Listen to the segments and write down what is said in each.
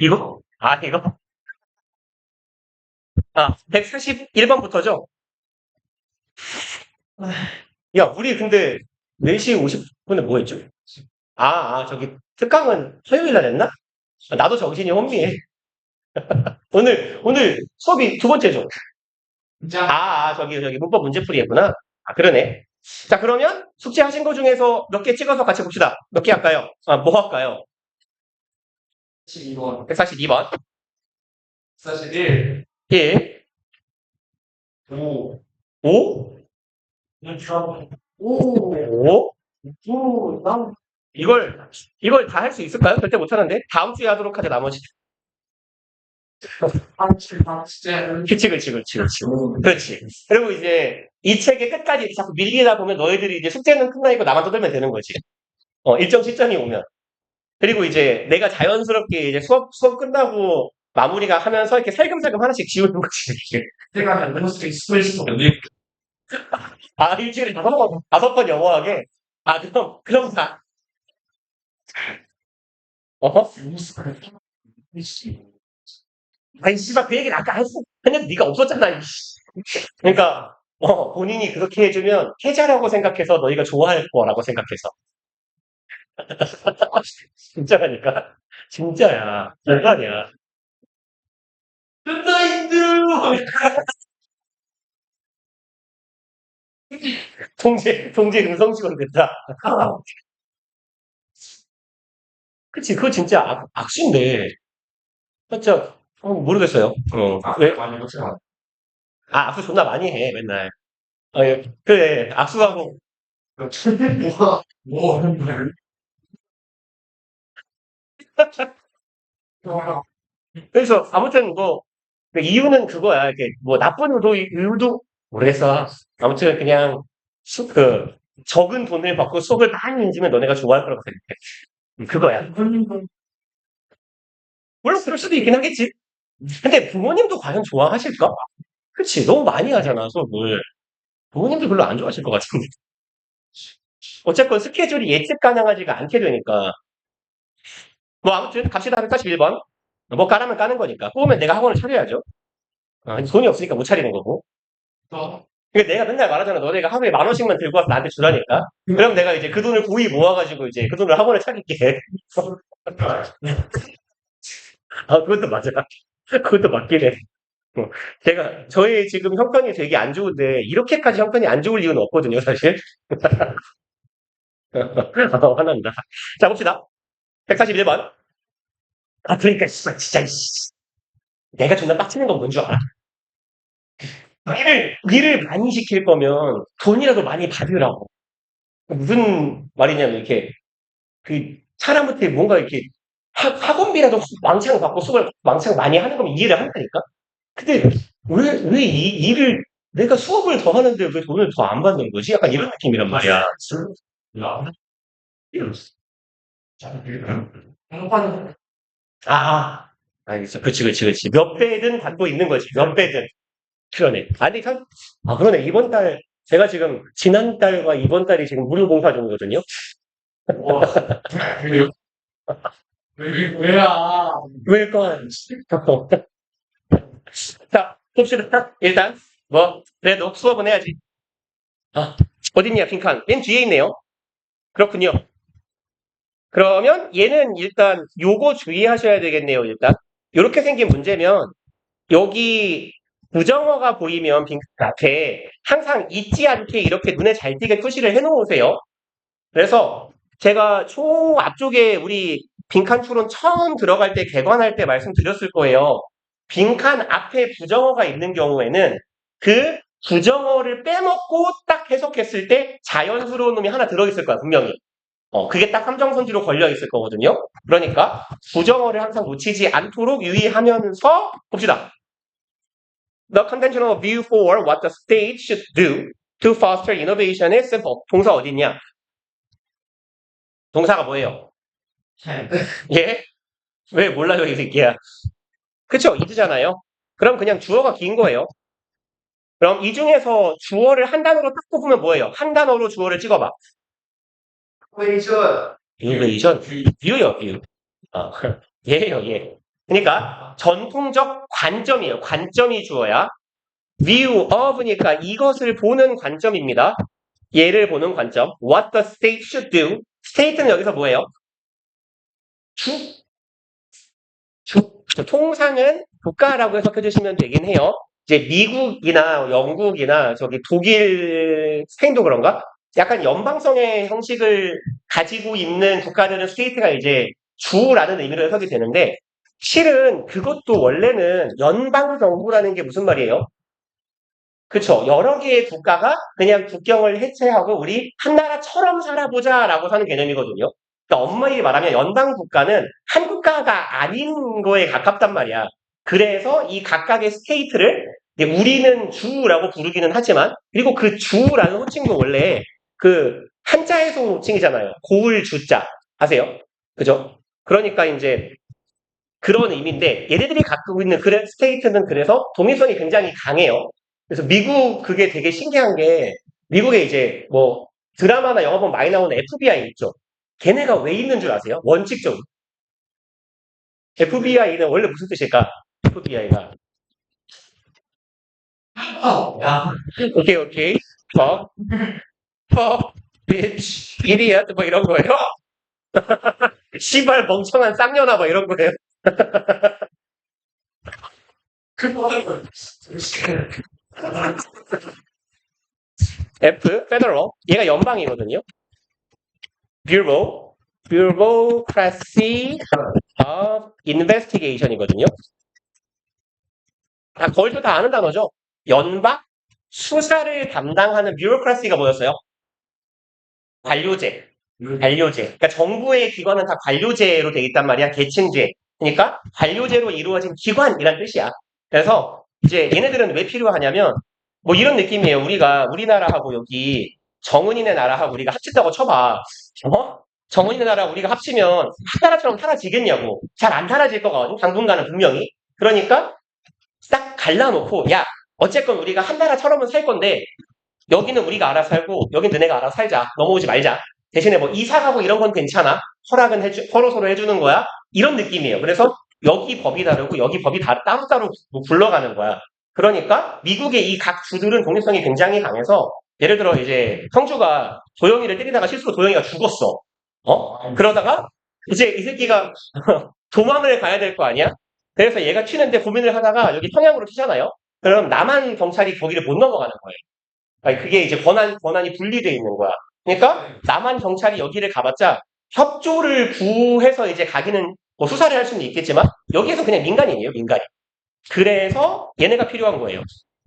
이거? 아, 이거? 아, 141번부터죠? 야, 우리 근데 4시 50분에 뭐 했죠? 저기 특강은 토요일 날 했나? 나도 정신이 혼미해. 오늘 수업이 두 번째죠? 저기 문법 문제풀이 했구나. 아, 그러네. 자, 그러면 숙제하신 거 중에서 몇 개 찍어서 같이 봅시다. 몇 개 할까요? 뭐 할까요? 12번. 142번. 41. 1, 5. 5, 5, 5, 이걸 다 할 수 있을까요? 절대 못하는데. 다음 주에 하도록 하자, 나머지. 그치. 그렇지. 그리고 이제 이 책의 끝까지 자꾸 밀리다 보면 너희들이 이제 숙제는 끝나 있고 나만 떠들면 되는 거지. 일정 시점이 오면. 그리고 이제 내가 자연스럽게 이제 수업 끝나고 마무리가 하면서 이렇게 살금살금 하나씩 지우는 거지. 제가 만든 수도 있을 수도 일주일에 다섯 번 영어하게? 그럼 다, 어? 아니, 씨발, 그 얘기는 아까 했는데 네가 없었잖아, 이씨. 그러니까, 본인이 그렇게 해주면 해자라고 생각해서 너희가 좋아할 거라고 생각해서. 진짜라니까. 진짜야. 절반이야. 존나 힘들어! 동재 음성직원 됐다. 그치, 그거 진짜 악수인데. 진짜, 모르겠어요. 왜? 많이 못해요. 악수 존나 많이 해, 맨날. 예, 그래, 악수하고. 뭐, 그래서, 아무튼 그 이유는 그거야. 이렇게, 뭐, 나쁜 이유도 모르겠어. 아무튼 그냥, 적은 돈을 받고 수업을 많이 해주면 너네가 좋아할 거라고 생각해. 그거야. 물론 그럴 수도 있긴 하겠지. 근데 부모님도 과연 좋아하실까? 그치, 너무 많이 하잖아, 수업을. 부모님도 별로 안 좋아하실 것 같은데. 어쨌건 스케줄이 예측 가능하지가 않게 되니까. 뭐, 아무튼, 갑시다. 141번. 뭐, 까라면 까는 거니까. 꼬우면 내가 학원을 차려야죠. 돈이 없으니까 못 차리는 거고. 그러니까 내가 맨날 말하잖아. 너네가 하루에 10,000원씩만 들고 와서 나한테 주라니까. 그럼 내가 이제 그 돈을 고이 모아가지고 이제 그 돈을 학원을 차릴게. 그것도 맞아. 그것도 맞긴 해. 어, 저의 지금 형편이 되게 안 좋은데, 이렇게까지 형편이 안 좋을 이유는 없거든요, 사실. 화난다. 자, 봅시다. 141번. 그러니까, 씨발, 진짜, 씨. 내가 존나 빡치는 건 뭔 줄 알아? 일을 많이 시킬 거면 돈이라도 많이 받으라고. 무슨 말이냐면, 이렇게, 사람한테 뭔가 이렇게, 학원비라도 왕창 받고 수업을 왕창 많이 하는 거면 이해를 한다니까? 근데, 왜 이 일을, 내가 수업을 더 하는데 왜 돈을 더 안 받는 거지? 약간 이런 느낌이란 말이야. 알겠어. 그치. 몇 배든 받고 있는 거지. 몇 배든. 그러네. 아니, 그러네. 이번 달, 제가 지금 지난달과 이번 달이 지금 무료봉사 중이거든요. 왜야? 왜일까? 자, 봅시다. 일단, 그래도 수업은 해야지. 아, 어딨냐, 빈칸. 맨 뒤에 있네요. 그렇군요. 그러면 얘는 일단 요거 주의하셔야 되겠네요, 일단. 요렇게 생긴 문제면, 여기 부정어가 보이면 빈칸 앞에 항상 잊지 않게 이렇게 눈에 잘 띄게 표시를 해 놓으세요. 그래서 제가 앞쪽에 우리 빈칸 추론 처음 들어갈 때 개관할 때 말씀드렸을 거예요. 빈칸 앞에 부정어가 있는 경우에는 그 부정어를 빼먹고 딱 해석했을 때 자연스러운 놈이 하나 들어있을 거야, 분명히. 그게 딱 함정선지로 걸려 있을 거거든요. 그러니까 부정어를 항상 놓치지 않도록 유의하면서 봅시다. The conventional view for what the state should do to foster innovation is simple. 동사 어딨냐? 동사가 뭐예요? 예? 왜 몰라요, 이 새끼야? 그쵸? is잖아요. 그럼 그냥 주어가 긴 거예요. 그럼 이 중에서 주어를 한 단어로 딱 뽑으면 뭐예요? 한 단어로 주어를 찍어봐. 웨이션. innovation? view요, view. 어, 얘예요, 얘. 그러니까 전통적 관점이에요. 관점이 주어야 view of니까 이것을 보는 관점입니다. 얘를 보는 관점. What the state should do. state는 여기서 뭐예요? 주? 통상은 국가라고 해석해 주시면 되긴 해요. 이제 미국이나 영국이나 저기 독일, 스페인도 그런가? 약간 연방성의 형식을 가지고 있는 국가들은 스테이트가 이제 주라는 의미로 해석이 되는데 실은 그것도 원래는 연방 정부라는 게 무슨 말이에요? 그쵸. 여러 개의 국가가 그냥 국경을 해체하고 우리 한 나라처럼 살아보자라고 하는 개념이거든요. 그러니까 엄밀히 말하면 연방 국가는 한 국가가 아닌 거에 가깝단 말이야. 그래서 이 각각의 스테이트를 이제 우리는 주라고 부르기는 하지만 그리고 그 주라는 호칭도 원래 그 한자에서 온 호칭이잖아요. 고을 주자 아세요? 그죠? 그러니까 이제 그런 의미인데 얘네들이 갖고 있는 스테이트는 그래서 독립성이 굉장히 강해요. 그래서 미국 그게 되게 신기한 게 미국에 이제 뭐 드라마나 영화 보면 많이 나오는 FBI 있죠. 걔네가 왜 있는 줄 아세요? 원칙적으로. FBI는 원래 무슨 뜻일까? FBI가 야, 오케이 오케이 fuck bitch idiot 뭐 이런 거예요. 시발 멍청한 쌍년아 뭐 이런 거예요. F federal 얘가 연방이거든요. Bureaucracy of Investigation이거든요. 거의도 다 아는 단어죠. 연방 수사를 담당하는 뷰로크라시가 뭐였어요? 관료제. 관료제. 그러니까 정부의 기관은 다 관료제로 돼 있단 말이야. 계층제. 그러니까 관료제로 이루어진 기관이란 뜻이야. 그래서 이제 얘네들은 왜 필요하냐면 뭐 이런 느낌이에요. 우리나라하고 여기 정은이네 나라하고 우리가 합친다고 쳐봐. 어? 정은이네 나라 우리가 합치면 한 나라처럼 사라지겠냐고. 잘 안 사라질 거거든. 당분간은 분명히. 그러니까 싹 갈라놓고 야 어쨌건 우리가 한 나라처럼은 살 건데 여기는 우리가 알아서 살고 여긴 너네가 알아서 살자. 넘어오지 말자. 대신에 뭐 이사 가고 이런 건 괜찮아. 허락은 서로 해주는 거야. 이런 느낌이에요. 그래서 여기 법이 다르고 여기 법이 다 따로따로 굴러가는 거야. 그러니까 미국의 이 각 주들은 독립성이 굉장히 강해서 예를 들어 이제 성주가 도영이를 때리다가 실수로 도영이가 죽었어. 그러다가 이제 이 새끼가 도망을 가야 될 거 아니야? 그래서 얘가 튀는데 고민을 하다가 여기 평양으로 튀잖아요. 그럼 남한 경찰이 거기를 못 넘어가는 거예요. 아니, 그게 이제 권한이 분리되어 있는 거야. 그러니까 남한 경찰이 여기를 가봤자 협조를 구해서 이제 가기는 뭐 수사를 할 수는 있겠지만 여기에서 그냥 민간인이에요, 민간인. 그래서 얘네가 필요한 거예요.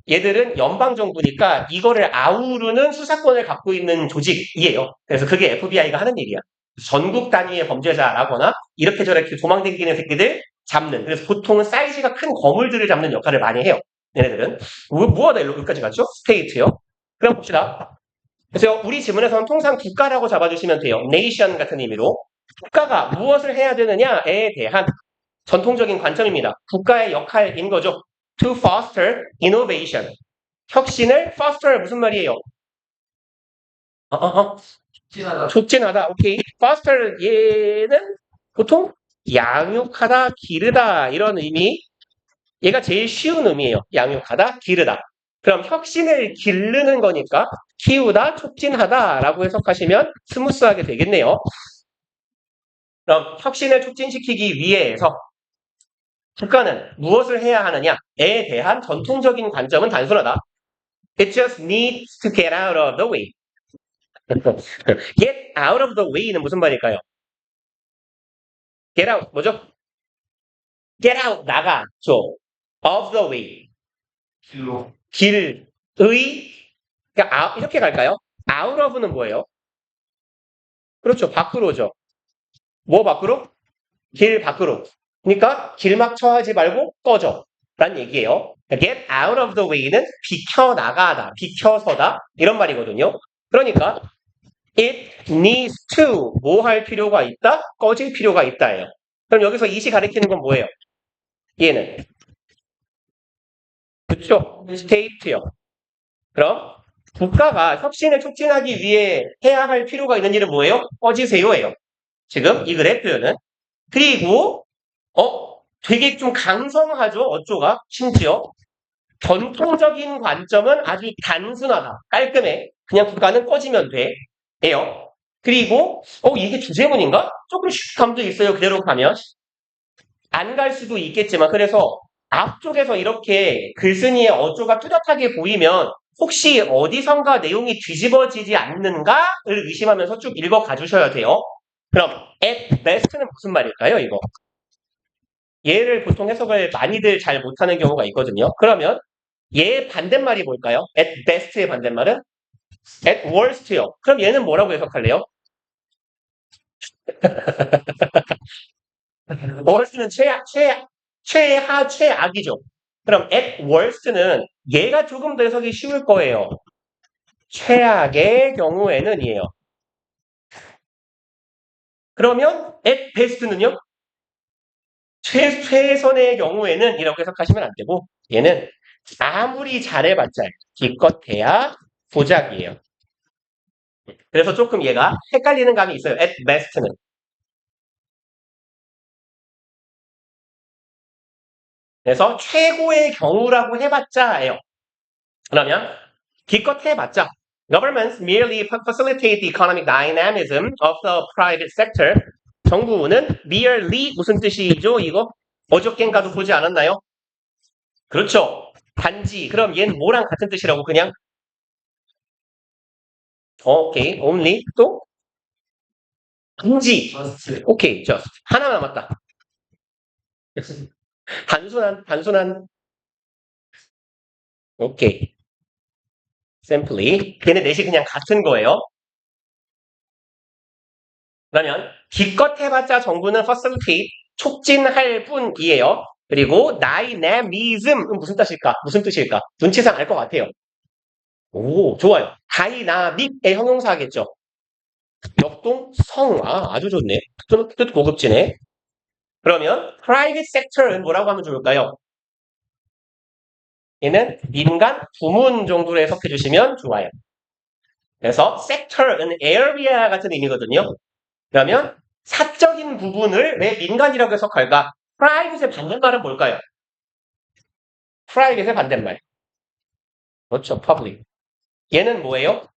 얘들은 연방정부니까 이거를 아우르는 수사권을 갖고 있는 조직이에요. 그래서 그게 FBI가 하는 일이야. 전국 단위의 범죄자라거나 이렇게 저렇게 도망다니는 새끼들 잡는. 그래서 보통은 사이즈가 큰 거물들을 잡는 역할을 많이 해요. 얘네들은. 뭐하다 여기까지 갔죠? 스테이트요. 그럼 봅시다. 그래서 우리 지문에서는 통상 국가라고 잡아주시면 돼요. nation 같은 의미로. 국가가 무엇을 해야 되느냐에 대한 전통적인 관점입니다. 국가의 역할인 거죠. To foster innovation. 혁신을 foster 무슨 말이에요? 촉진하다. 오케이. foster 얘는 보통 양육하다, 기르다 이런 의미. 얘가 제일 쉬운 의미예요. 양육하다, 기르다. 그럼 혁신을 기르는 거니까 키우다, 촉진하다라고 해석하시면 스무스하게 되겠네요. 그럼 혁신을 촉진시키기 위해서 국가는 무엇을 해야 하느냐에 대한 전통적인 관점은 단순하다. It just needs to get out of the way. Get out of the way는 무슨 말일까요? Get out 뭐죠? Get out 나가죠. Of the way 길의 그러니까 이렇게 갈까요? Out of는 뭐예요? 그렇죠. 밖으로죠. 뭐 밖으로? 길 밖으로. 그러니까 길막 처하지 말고 꺼져. 라는 얘기예요. Get out of the way는 비켜나가다, 비켜서다 이런 말이거든요. 그러니까 it needs to 뭐 할 필요가 있다? 꺼질 필요가 있다예요. 그럼 여기서 it이 가리키는 건 뭐예요? 얘는 그렇죠? state요. 그럼 국가가 혁신을 촉진하기 위해 해야 할 필요가 있는 일은 뭐예요? 꺼지세요예요. 지금 이 그래프는 그리고 되게 좀 강성하죠. 어조가 심지어 전통적인 관점은 아주 단순하다. 깔끔해. 그냥 국가는 꺼지면 돼. 예요. 그리고 이게 주제문인가? 조금 감도 있어요. 그대로 가면. 안 갈 수도 있겠지만 그래서 앞쪽에서 이렇게 글쓴이의 어조가 뚜렷하게 보이면 혹시 어디선가 내용이 뒤집어지지 않는가를 의심하면서 쭉 읽어가 주셔야 돼요. 그럼 at best는 무슨 말일까요? 이거. 얘를 보통 해석을 많이들 잘 못하는 경우가 있거든요. 그러면 얘의 반대말이 뭘까요? at best의 반대말은 at worst요. 그럼 얘는 뭐라고 해석할래요? worst는 최하, 최악이죠. 그럼 at worst는 얘가 조금 더 해석이 쉬울 거예요. 최악의 경우에는 이에요. 그러면 at best는요? 최선의 경우에는 이라고 해석하시면 안 되고 얘는 아무리 잘해봤자 기껏해야 고작이에요. 그래서 조금 얘가 헷갈리는 감이 있어요. at best는. 그래서 최고의 경우라고 해봤자예요. 그러면 기껏 해봤자 Governments merely facilitate the economic dynamism of the private sector. 정부는 merely 무슨 뜻이죠? 이거 어저껜가도 보지 않았나요? 그렇죠. 단지. 그럼 얘는 뭐랑 같은 뜻이라고 그냥 오케이. only 또 단지. 오케이. just 하나 남았다. 단순한 오케이. simply 걔네 넷이 그냥 같은 거예요. 그러면 기껏 해봤자 정부는 facilitate 촉진할 뿐이에요. 그리고 dynamism은 무슨 뜻일까? 무슨 뜻일까? 눈치상 알 것 같아요. 오, 좋아요. 다이나믹의 형용사겠죠. 역동성. 아주 좋네. 뜻 고급지네. 그러면 private sector는 뭐라고 하면 좋을까요? 얘는 민간 부문 정도로 해석해 주시면 좋아요. 그래서 sector는 area 같은 의미거든요. 그러면 사적인 부분을 왜 민간이라고 해석할까? private의 반대말은 뭘까요? private의 반대말. 그렇죠. public. 얘는 뭐예요?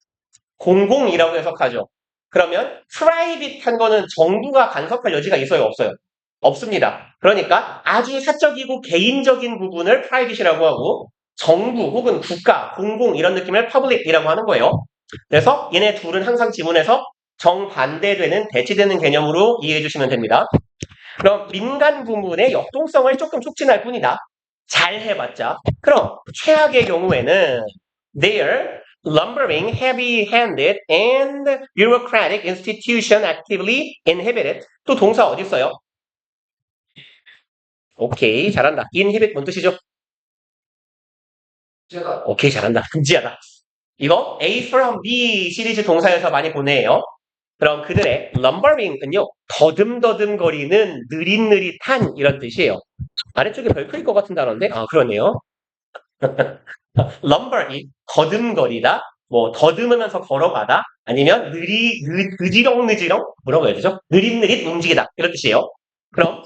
공공이라고 해석하죠. 그러면 private한 거는 정부가 간섭할 여지가 있어요? 없어요? 없습니다. 그러니까 아주 사적이고 개인적인 부분을 private이라고 하고 정부 혹은 국가, 공공 이런 느낌을 public이라고 하는 거예요. 그래서 얘네 둘은 항상 지문에서 정반대되는 대치되는 개념으로 이해해 주시면 됩니다. 그럼 민간 부문의 역동성을 조금 촉진할 뿐이다. 잘 해봤자. 그럼 최악의 경우에는 their lumbering, heavy-handed, and bureaucratic institution actively inhibited. 또 동사 어디 있어요? 오케이, 잘한다. inhibit 뭔 뜻이죠? 오케이, 잘한다. 금지하다. 이거 A from B 시리즈 동사에서 많이 보내요. 그럼 그들의 lumbering은요, 더듬더듬거리는 느릿느릿한 이런 뜻이에요. 아래쪽에 별표일 것 같은 단어인데, 그러네요. lumber, 이 더듬거리다, 뭐 더듬으면서 걸어가다, 아니면 느지렁느지렁 뭐라고 해야 되죠? 느릿느릿 움직이다 이런 뜻이에요. 그럼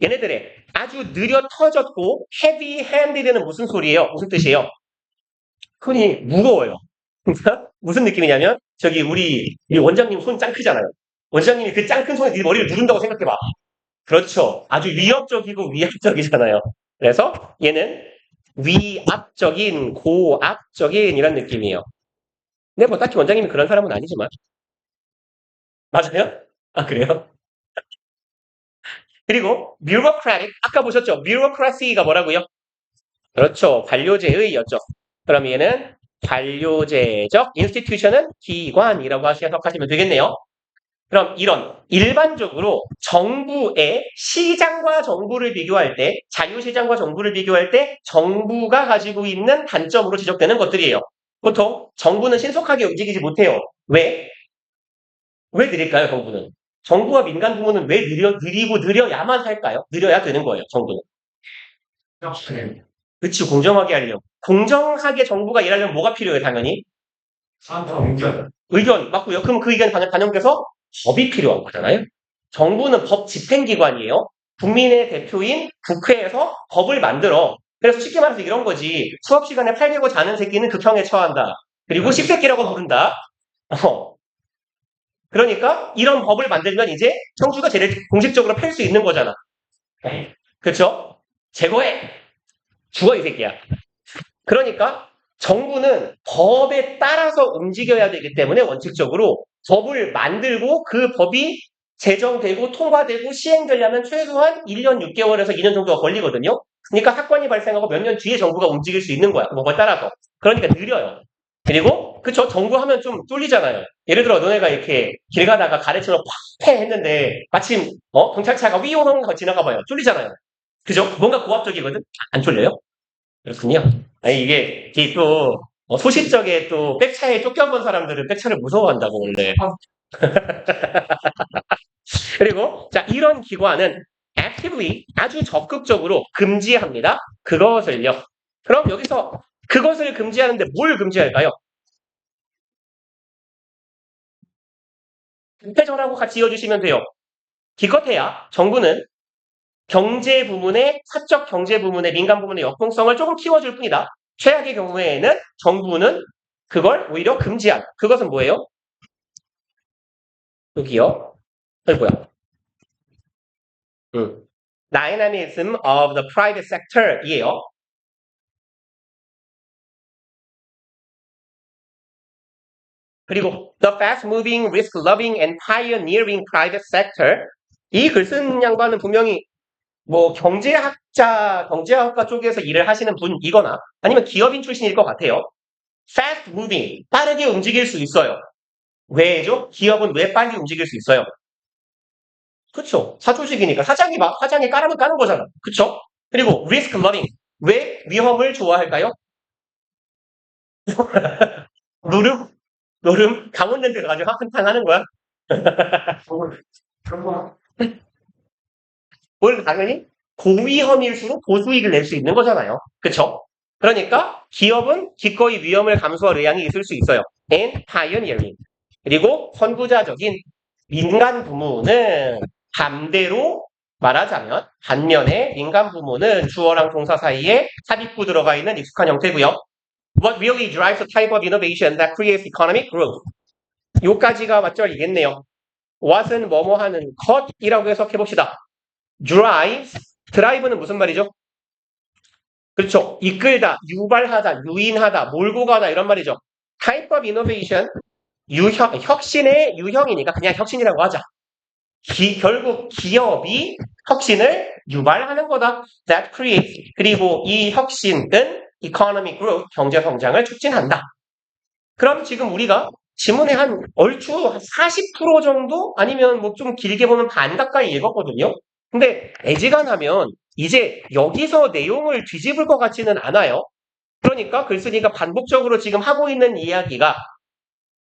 얘네들의 아주 느려 터졌고 heavy handed는 무슨 소리예요? 무슨 뜻이에요? 손이 무거워요. 무슨 느낌이냐면 저기 우리 원장님 손 짱 크잖아요. 원장님이 그 짱 큰 손에 네 머리를 누른다고 생각해봐. 그렇죠. 아주 위협적이고 위압적이잖아요. 그래서 얘는 위압적인, 고압적인 이런 느낌이에요. 근데 뭐 딱히 원장님이 그런 사람은 아니지만. 맞아요? 그래요? 그리고 bureaucratic, 아까 보셨죠? bureaucracy가 뭐라고요? 그렇죠. 관료제의였죠. 그럼 얘는 관료제적, institution은 기관이라고 해석하시면 되겠네요. 그럼 이런 일반적으로 정부의 시장과 정부를 비교할 때, 자유시장과 정부를 비교할 때 정부가 가지고 있는 단점으로 지적되는 것들이에요. 보통 정부는 신속하게 움직이지 못해요. 왜? 왜 느릴까요, 정부는? 정부와 민간 부문은 왜 느리고 느려야만 할까요? 느려야 되는 거예요, 정부는. 그치, 공정하게 하려고. 공정하게 정부가 일하려면 뭐가 필요해요, 당연히? 사람 의견. 의견, 맞고요. 그럼 그 의견이 반영돼서 법이 필요한 거잖아요. 정부는 법 집행기관이에요. 국민의 대표인 국회에서 법을 만들어. 그래서 쉽게 말해서 이런 거지. 수업 시간에 팔 베고 자는 새끼는 극형에 처한다. 그리고 십새끼라고 부른다. 그러니까 이런 법을 만들면 이제 청주가 쟤를 공식적으로 팔 수 있는 거잖아. 그렇죠? 제거해. 죽어 이 새끼야. 그러니까 정부는 법에 따라서 움직여야 되기 때문에 원칙적으로 법을 만들고 그 법이 제정되고 통과되고 시행되려면 최소한 1년 6개월에서 2년 정도가 걸리거든요. 그러니까 사건이 발생하고 몇 년 뒤에 정부가 움직일 수 있는 거야. 법에 따라서. 그러니까 느려요. 그리고 그쵸 정부 하면 좀 뚫리잖아요. 예를 들어 너네가 이렇게 길 가다가 가래처럼 팍패 했는데 마침 경찰차가 위용하는 거 지나가 봐요. 뚫리잖아요. 그죠? 뭔가 고압적이거든. 안 뚫려요? 그렇군요. 아니 이게 또 소싯적에 또 백차에 쫓겨본 사람들은 백차를 무서워한다고 원래. 그리고 자 이런 기관은 actively 아주 적극적으로 금지합니다. 그것을요. 그럼 여기서 그것을 금지하는데 뭘 금지할까요? 금태절하고 같이 이어주시면 돼요. 기껏해야 정부는 경제 부문의 사적 경제 부문의 민간 부문의 역동성을 조금 키워줄 뿐이다. 최악의 경우에는 정부는 그걸 오히려 금지한. 그것은 뭐예요? 여기요. 뭐야? Dynamism of the private sector 이에요. 그리고 the fast-moving, risk-loving and pioneering private sector 이 글 쓴 양반은 분명히 뭐 경제학과 쪽에서 일을 하시는 분이거나 아니면 기업인 출신일 것 같아요. fast-moving 빠르게 움직일 수 있어요. 왜죠? 기업은 왜 빨리 움직일 수 있어요? 그쵸. 사조직이니까 사장이 까라면 까는 거잖아. 그쵸? 그리고 risk-loving 왜 위험을 좋아할까요? 노름? 노름? 강원랜드 가가지고 한판 하는 거야? 뭘 당연히 고위험일수록 고수익을 낼 수 있는 거잖아요. 그쵸? 그러니까 기업은 기꺼이 위험을 감수할 의향이 있을 수 있어요. And pioneering. 그리고 선구자적인 민간 부문은 반대로 말하자면 반면에 민간 부문은 주어랑 동사 사이에 삽입구 들어가 있는 익숙한 형태고요. What really drives the type of innovation that creates economic growth? 요까지가 맞절이겠네요. what은 뭐뭐 하는 것이라고 해석해 봅시다. drive는 무슨 말이죠? 그렇죠. 이끌다, 유발하다, 유인하다, 몰고 가다 이런 말이죠. type of innovation, 혁신의 유형이니까 그냥 혁신이라고 하자. 결국 기업이 혁신을 유발하는 거다. That creates. 그리고 이 혁신은 economic growth, 경제 성장을 촉진한다. 그럼 지금 우리가 지문에 한 얼추 40% 정도 아니면 뭐 좀 길게 보면 반 가까이 읽었거든요. 근데 애지간하면 이제 여기서 내용을 뒤집을 것 같지는 않아요. 그러니까 글쓴이가 반복적으로 지금 하고 있는 이야기가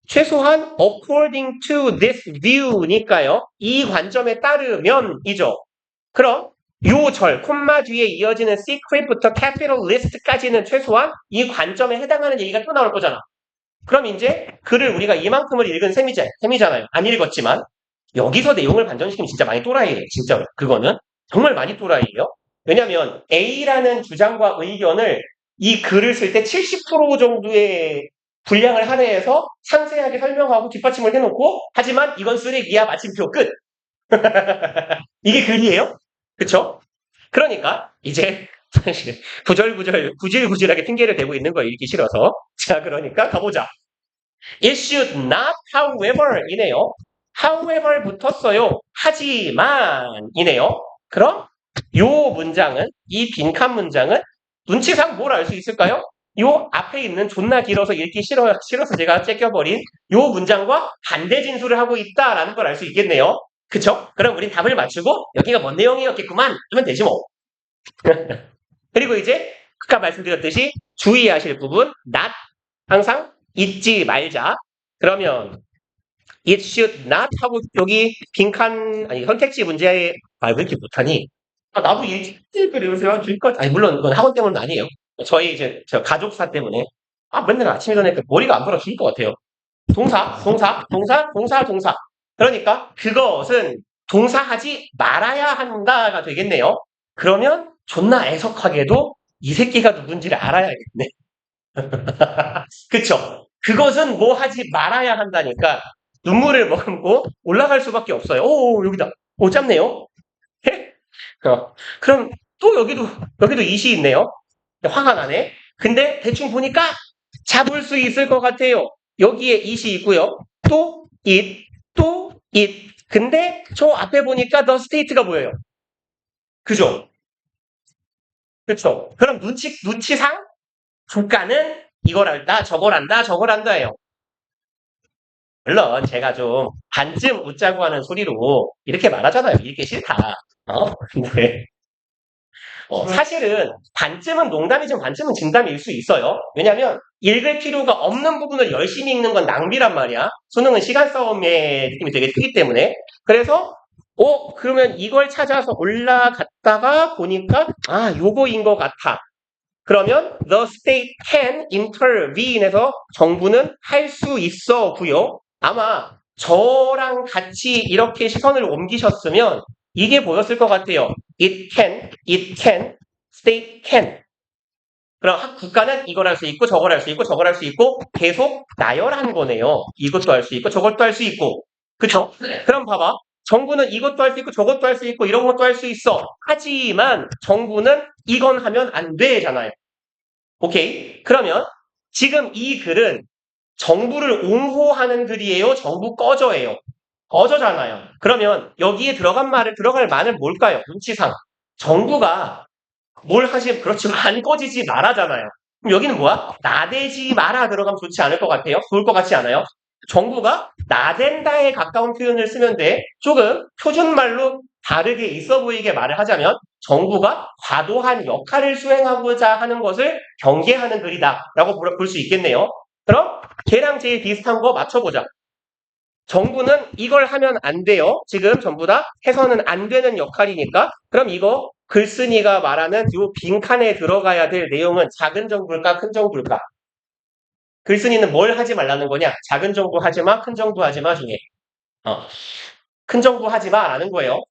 최소한 according to this view니까요. 이 관점에 따르면이죠. 그럼 요 절, 콤마 뒤에 이어지는 secret부터 capitalist까지는 최소한 이 관점에 해당하는 얘기가 또 나올 거잖아. 그럼 이제 글을 우리가 이만큼을 읽은 셈이잖아요. 안 읽었지만 여기서 내용을 반전시키면 진짜 많이 또라이예요. 진짜로. 그거는 정말 많이 또라이예요. 왜냐하면 A라는 주장과 의견을 이 글을 쓸 때 70% 정도의 분량을 할애해서 상세하게 설명하고 뒷받침을 해놓고 하지만 이건 쓰레기야 마침표 끝. 이게 글이에요? 그쵸? 그러니까 이제 구질구질하게 핑계를 대고 있는 거 읽기 싫어서 자 그러니까 가보자. It should not however 이네요. however 붙었어요. 하지만 이네요. 그럼 요 문장은 이 빈칸 문장은 눈치상 뭘 알 수 있을까요? 요 앞에 있는 존나 길어서 읽기 싫어서 제가 째껴버린 요 문장과 반대 진술을 하고 있다라는 걸 알 수 있겠네요. 그쵸? 그럼 우린 답을 맞추고 여기가 뭔 내용이었겠구만 하면 되지 뭐. 그리고 이제 아까 말씀드렸듯이 주의하실 부분 not 항상 잊지 말자. 그러면 it should not 하고 여기 빈칸 아니 선택지 문제에 왜 이렇게 못하니? 나도 일찍을 요새 줄것 물론 이건 학원 때문은 아니에요. 저희 이제 저 가족사 때문에 맨날 아침에 전에 머리가 안 돌아 죽을 것 같아요. 동사. 그러니까 그것은 동사하지 말아야 한다가 되겠네요. 그러면 존나 애석하게도 이 새끼가 누군지를 알아야겠네. 그쵸? 그것은 뭐 하지 말아야 한다니까 눈물을 머금고 올라갈 수밖에 없어요. 오, 여기다. 오, 짧네요. 그럼 또 여기도 이시 있네요. 화가 나네. 근데 대충 보니까 잡을 수 있을 것 같아요. 여기에 it이 있고요. 또 it, 또 it. 근데 저 앞에 보니까 the state가 보여요. 그죠? 그렇죠. 그럼 눈치상 국가는 이걸 한다, 저걸 한다, 저걸 한다예요. 물론 제가 좀 반쯤 웃자고 하는 소리로 이렇게 말하잖아요. 읽기 싫다. 근데 사실은 반쯤은 농담이지만 반쯤은 진담일 수 있어요. 왜냐하면 읽을 필요가 없는 부분을 열심히 읽는 건 낭비란 말이야. 수능은 시간 싸움의 느낌이 되게 크기 때문에. 그래서 그러면 이걸 찾아서 올라갔다가 보니까 요거인 것 같아. 그러면 the state can intervene에서 정부는 할 수 있어고요. 아마 저랑 같이 이렇게 시선을 옮기셨으면 이게 보였을 것 같아요. it can, state can. 그럼 국가는 이걸 할 수 있고 저걸 할 수 있고 저걸 할 수 있고 계속 나열한 거네요. 이것도 할 수 있고 저것도 할 수 있고. 그쵸? 그럼 봐봐. 정부는 이것도 할 수 있고 저것도 할 수 있고 이런 것도 할 수 있어. 하지만 정부는 이건 하면 안 되잖아요. 오케이? 그러면 지금 이 글은 정부를 옹호하는 글이에요? 정부 꺼져예요? 꺼져잖아요. 그러면 여기에 들어갈 말은 뭘까요? 눈치상. 정부가 뭘 하시면 그렇지만 안 꺼지지 말아잖아요. 그럼 여기는 뭐야? 나대지 마라 들어가면 좋지 않을 것 같아요? 좋을 것 같지 않아요? 정부가 나댄다에 가까운 표현을 쓰면 돼. 조금 표준말로 다르게 있어 보이게 말을 하자면 정부가 과도한 역할을 수행하고자 하는 것을 경계하는 글이다 라고 볼 수 있겠네요. 그럼 걔랑 제일 비슷한 거 맞춰보자. 정부는 이걸 하면 안 돼요. 지금 전부 다 해서는 안 되는 역할이니까. 그럼 이거 글쓴이가 말하는 이 빈칸에 들어가야 될 내용은 작은 정부일까 큰 정부일까? 글쓴이는 뭘 하지 말라는 거냐? 작은 정부 하지 마, 큰 정부 하지 마 중에. 큰 정부 하지 마라는 거예요.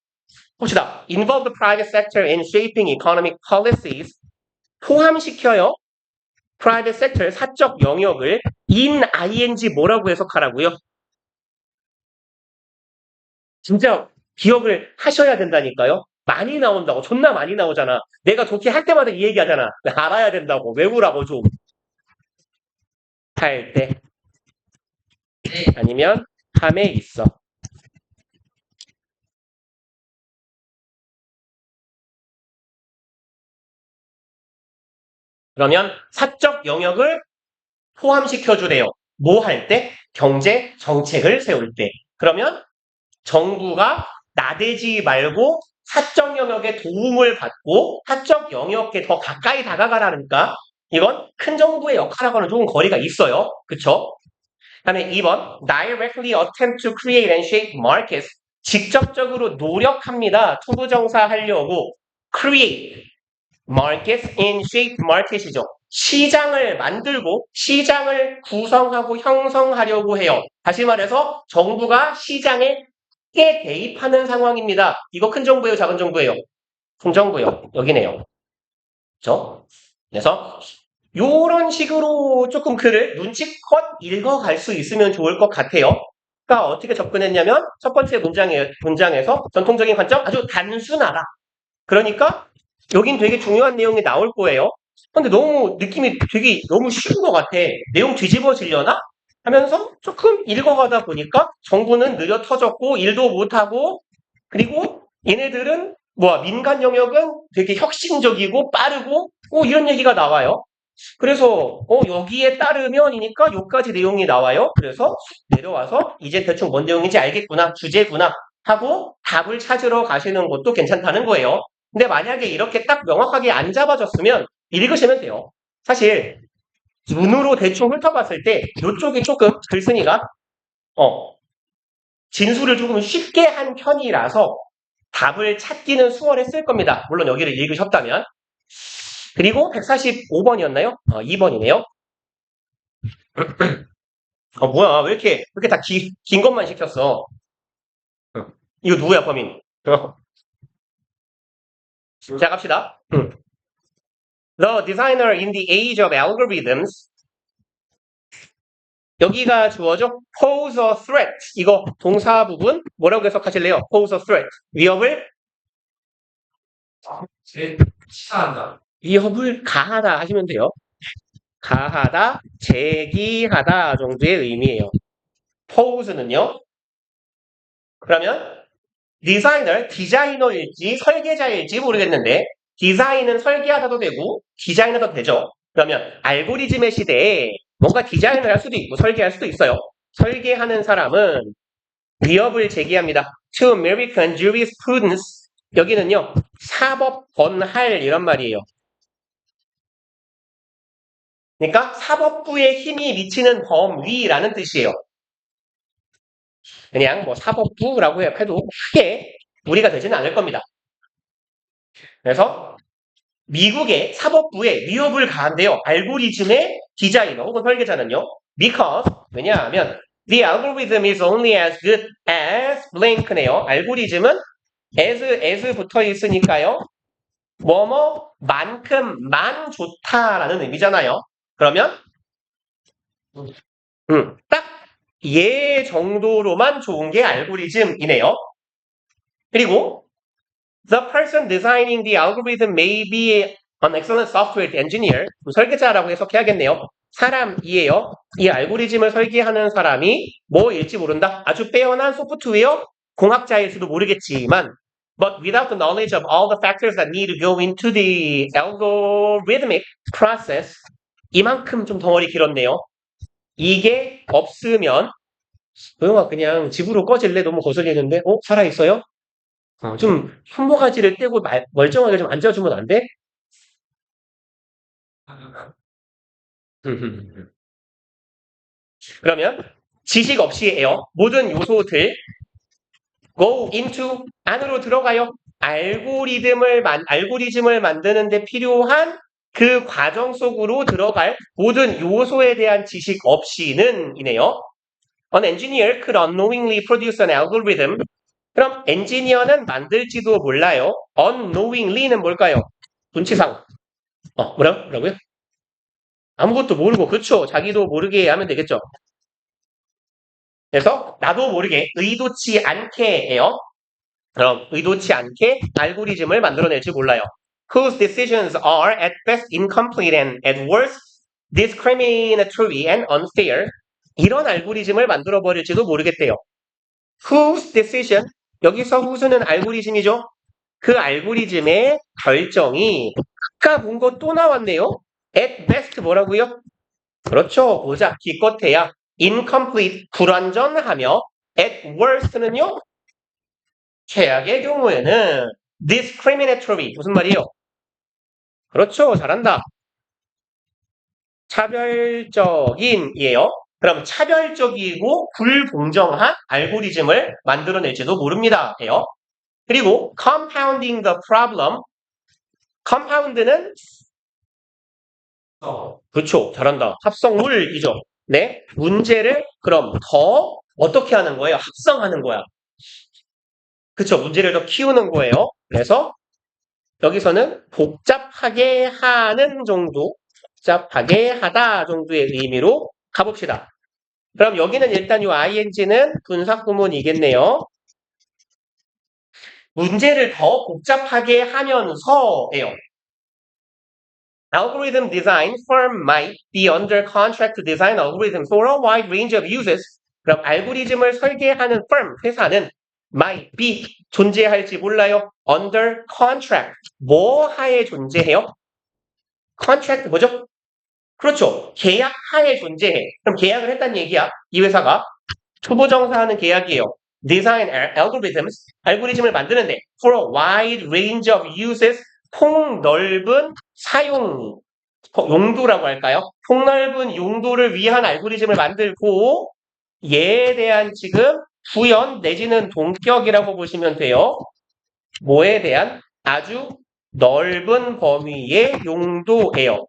봅시다. Involve the private sector in shaping economic policies. 포함시켜요. private sector, 사적 영역을 in ing 뭐라고 해석하라고요? 진짜 기억을 하셔야 된다니까요. 많이 나온다고. 존나 많이 나오잖아. 내가 좋게 할 때마다 이 얘기하잖아. 알아야 된다고. 외우라고 좀. 할 때. 아니면 함에 있어. 그러면 사적 영역을 포함시켜주래요. 뭐 할 때? 경제 정책을 세울 때. 그러면 정부가 나대지 말고 사적 영역에 도움을 받고 사적 영역에 더 가까이 다가가라니까 이건 큰 정부의 역할하고는 조금 거리가 있어요. 그쵸? 다음에 2번 directly attempt to create and shape markets 직접적으로 노력합니다. 투부정사 하려고 create markets in shape market이죠. 시장을 만들고 시장을 구성하고 형성하려고 해요. 다시 말해서 정부가 시장에 크게 대입하는 상황입니다. 이거 큰 정부예요, 작은 정부예요? 큰 정부요. 여기네요. 그렇죠? 그래서 요런 식으로 조금 글을 눈치껏 읽어갈 수 있으면 좋을 것 같아요. 그러니까 어떻게 접근했냐면 첫 번째 문장에서 전통적인 관점 아주 단순하다. 그러니까 여긴 되게 중요한 내용이 나올 거예요. 근데 너무 느낌이 되게 너무 쉬운 것 같아. 내용 뒤집어지려나? 하면서 조금 읽어가다 보니까 정부는 느려 터졌고 일도 못하고 그리고 얘네들은 민간 영역은 되게 혁신적이고 빠르고 이런 얘기가 나와요. 그래서 여기에 따르면이니까 요까지 내용이 나와요. 그래서 내려와서 이제 대충 뭔 내용인지 알겠구나, 주제구나 하고 답을 찾으러 가시는 것도 괜찮다는 거예요. 근데 만약에 이렇게 딱 명확하게 안 잡아졌으면 읽으시면 돼요. 사실 눈으로 대충 훑어봤을 때 이쪽이 조금 글쓴이가 진술을 조금 쉽게 한 편이라서 답을 찾기는 수월했을 겁니다. 물론 여기를 읽으셨다면. 그리고 145번이었나요? 2번이네요. 뭐야, 왜 이렇게 다 긴 것만 시켰어? 이거 누구야, 범인? 자, 갑시다. The designer in the age of algorithms. 여기가 주어죠? pose a threat. 이거 동사 부분 뭐라고 해석하실래요? pose a threat. 시사한다. 위협을 가하다 하시면 돼요. 가하다, 제기하다 정도의 의미예요. pose는요. 그러면 디자이너일지 설계자일지 모르겠는데 디자인은 설계하다도 되고 디자이너도 되죠. 그러면 알고리즘의 시대에 뭔가 디자인을 할 수도 있고 설계할 수도 있어요. 설계하는 사람은 위협을 제기합니다. To American jurisprudence. 여기는요. 사법 권할 이런 말이에요. 그러니까 사법부의 힘이 미치는 범위라는 뜻이에요. 그냥 뭐 사법부라고 해도 크게 무리가 되지는 않을 겁니다. 그래서 미국의 사법부에 위협을 가한대요. 알고리즘의 디자이너 혹은 설계자는요. Because 왜냐하면 the algorithm is only as good as blank네요. 알고리즘은 as 붙어 있으니까요. 뭐뭐만큼만 좋다라는 의미잖아요. 그러면 딱 얘 정도로만 좋은 게 알고리즘이네요. 그리고 the person designing the algorithm may be an excellent software engineer. 설계자라고 해석해야겠네요. 사람이에요. 이 알고리즘을 설계하는 사람이 뭐일지 모른다. 아주 빼어난 소프트웨어 공학자일지도 모르겠지만 but without the knowledge of all the factors that need to go into the algorithmic process 이만큼 좀 덩어리 길었네요. 이게 없으면 도영아 그냥 집으로 꺼질래? 너무 거슬리는데 살아있어요? 좀 손모가지를 떼고 멀쩡하게 좀 앉아주면 안 돼? 그러면 지식 없이예요. 모든 요소들 go into 안으로 들어가요. 알고리즘을 만드는데 필요한 그 과정 속으로 들어갈 모든 요소에 대한 지식 없이는 이네요. An engineer could unknowingly produce an algorithm. 그럼 엔지니어는 만들지도 몰라요. unknowingly는 뭘까요? 눈치상. 뭐라고요? 아무것도 모르고, 그쵸? 자기도 모르게 하면 되겠죠? 그래서, 나도 모르게, 의도치 않게예요. 그럼, 의도치 않게 알고리즘을 만들어낼지 몰라요. Whose decisions are at best incomplete and at worst discriminatory and unfair. 이런 알고리즘을 만들어버릴지도 모르겠대요. Whose decision? 여기서 whose는 알고리즘이죠? 그 알고리즘의 결정이 아까 본 거 또 나왔네요. At best 뭐라고요? 그렇죠. 보자. 기껏해야 incomplete 불완전하며 at worst는요. 최악의 경우에는 discriminatory 무슨 말이에요? 그렇죠. 잘한다. 차별적인이에요. 그럼 차별적이고 불공정한 알고리즘을 만들어낼지도 모릅니다. 해요. 그리고 compounding the problem. compound는 그렇죠. 잘한다. 합성물이죠. 네. 문제를 그럼 더 어떻게 하는 거예요? 합성하는 거야. 그쵸. 문제를 더 키우는 거예요. 그래서 여기서는 복잡하게 하는 정도, 복잡하게 하다 정도의 의미로 가봅시다. 그럼 여기는 일단 이 ing는 분사구문이겠네요. 문제를 더 복잡하게 하면서예요. Algorithm design firm might be under contract to design algorithms for a wide range of uses. 그럼 알고리즘을 설계하는 firm, 회사는 might be, 존재할지 몰라요. under contract, 뭐 하에 존재해요? contract 뭐죠? 그렇죠. 계약 하에 존재해. 그럼 계약을 했다는 얘기야. 이 회사가 초보정사하는 계약이에요. Design algorithms, 알고리즘을 만드는데 for a wide range of uses, 폭넓은 사용 용도라고 할까요? 폭넓은 용도를 위한 알고리즘을 만들고 얘에 대한 지금 구현 내지는 동격이라고 보시면 돼요. 뭐에 대한 아주 넓은 범위의 용도예요.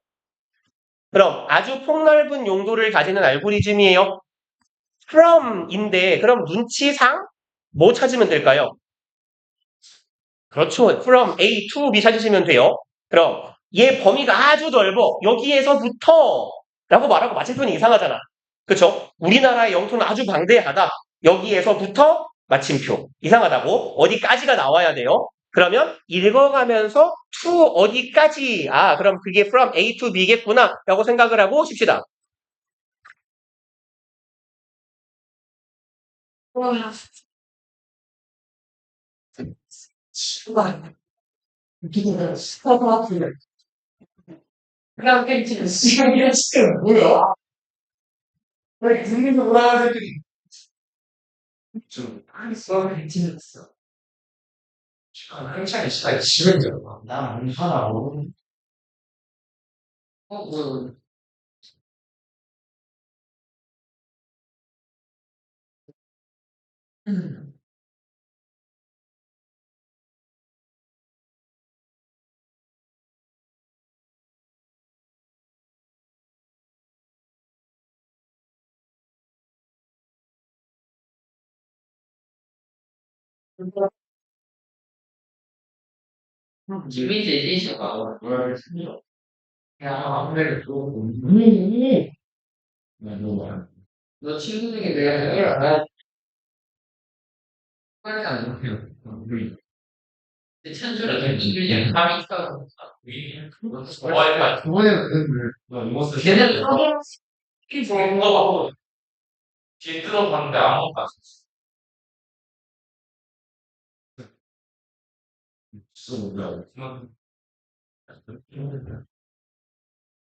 그럼 아주 폭넓은 용도를 가지는 알고리즘이에요. from인데 그럼 눈치상 뭐 찾으면 될까요? 그렇죠. from A to B 찾으시면 돼요. 그럼 얘 범위가 아주 넓어. 여기에서부터 라고 말하고 마침표는 이상하잖아. 그쵸? 우리나라의 영토는 아주 방대하다. 여기에서부터 마침표. 이상하다고. 어디까지가 나와야 돼요. 그러면 읽어가면서 to 어디까지. 아, 그럼 그게 from A to B겠구나. 라고 생각을 하고 쉽시다. 그냥 팬티는 시간이 지금 뭐야? 왜 국민을 몰아야 되더니 좀 알았어 팬티였어. 시간 한창 시간이 지금 들어. 나안 살아. 뭐. 음. 재밌지, 이슈가. 뭘 틀려. 야, 아무래도 너 친구 중에 내가 제일 알아. 빨리 안 돼. 천주를 친구들 감이 있어. 와이파이. 그거는 걔네들 사진 좋은 거 같고 뒤에 뜯어봤는데 아무것도 안 썼어.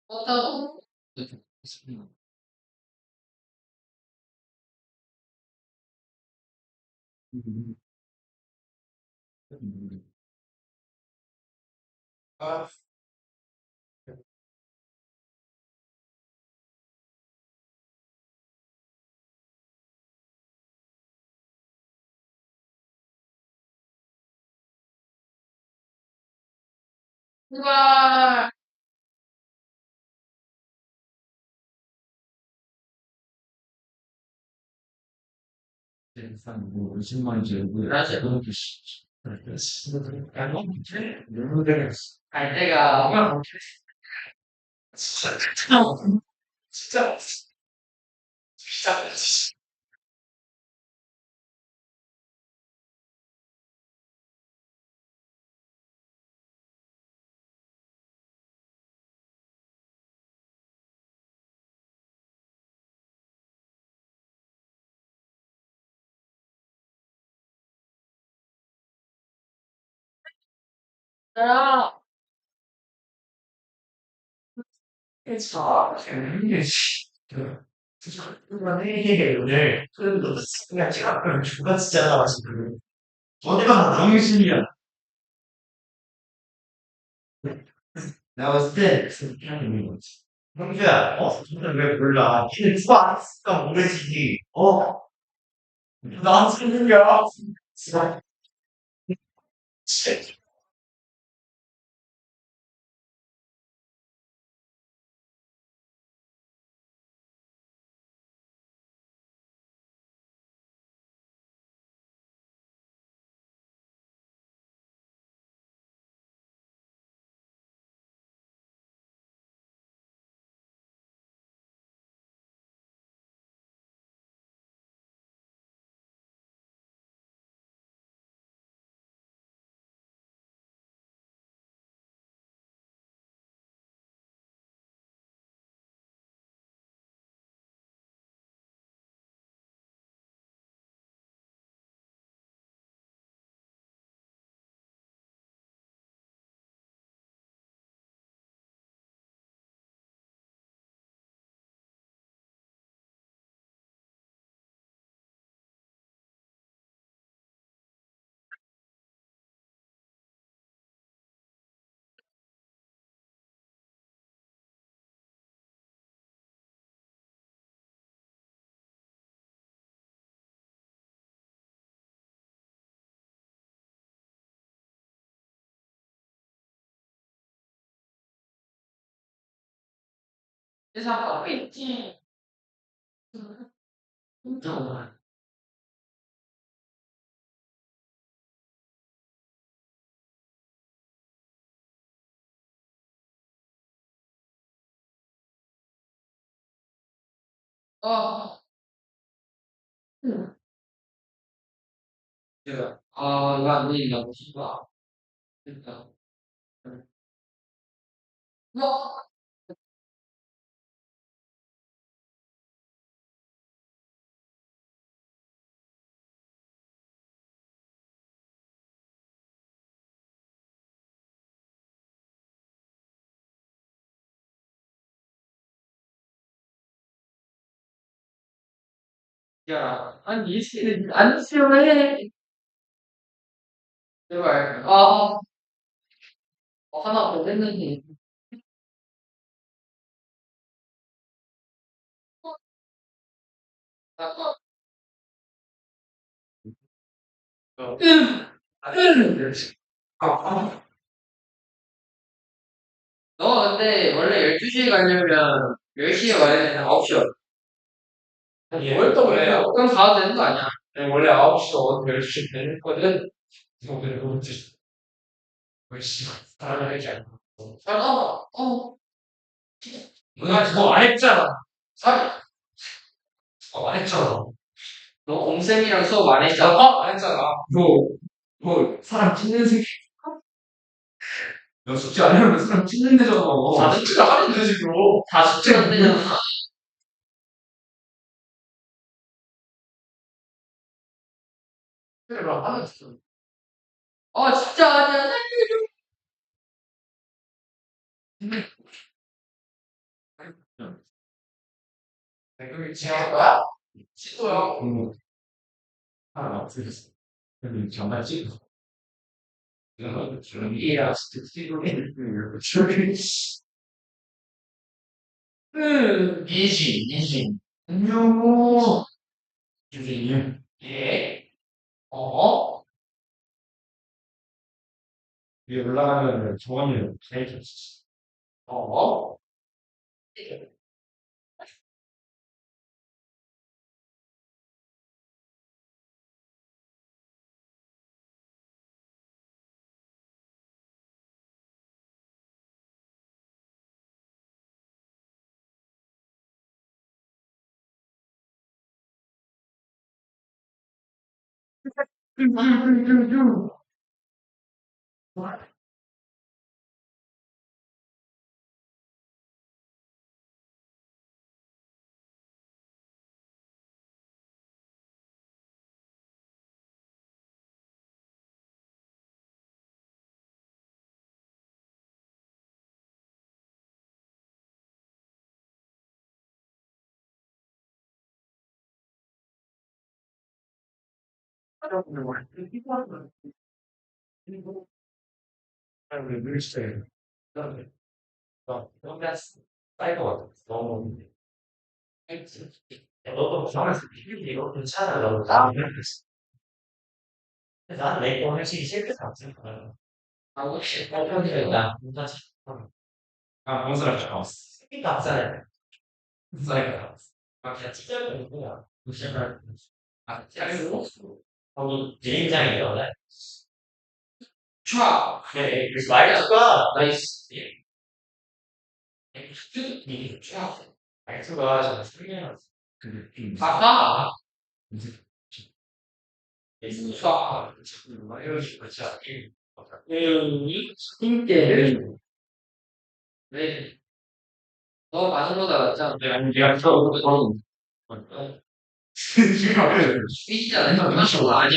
어떤 아, 누가 한 50만 주고 나중에 그렇게 갈 때가 진짜 진짜 진짜 진짜 이게 오늘 그냥 제가 주가 진짜 나와가지고 어디가 당신이야 나왔을 때 그냥 거지 형주야 진짜 왜 몰라 니는 누가 안 했을까 모르지 나한테 누구야 진짜 세상 앞에 있지 아, 이거 안 보인다. 씨발. 됐다. 뭐? 야, 아니, 이 씨는 안 싫어해. 제발. 하나 더 했는데. 아, 너 근데 원래 12시에 가려면 10시에 와야 되는 9시야. 또 그래? 그럼 가도 되는 거 아니야? 원래 9시 오후 10시 되거든. 오늘 씨 사람을 하지 않고. 누가 그거 안 했잖아. 사, 안 했잖아. 너 옹쌤이랑 수업 안 했잖아. 안 했잖아. 사람 찢는 새끼. 너 숙제 안 하면 사람 찢는 데잖아. 다 숙제가 하는데 지금. 다 숙제가 안 되잖아. 그래, 막 하면 됐어. 진짜 아니야. 그럼 지나갈 거야? 시도야. 없어졌어. 근데 정말 찍어. 이야, 이지. 안녕. 유진이. 예. 위에 올라가면 정원이 제일 좋지. 어? 사이버 너무 너도 정해서 비밀 이거 괜찮아. 너무 나는 내거 확실히 실패가 없으니까. 혹시 편이다. 뭔 소리 하지? 새끼가 없잖아요. 무슨 소리가 없어. 그냥 찢어지는 거야. 무시할 찢어지고 거기 주인장이에요. 네. 촤! 네, 말투가 나이스. 이게 촤. 말투가 좀 틀려요. 아하! 촤. 이런 식으로 진짜. 힘께. 네. 너 많은 거다 맞잖아. 내가 저는 삐지잖아. 아니,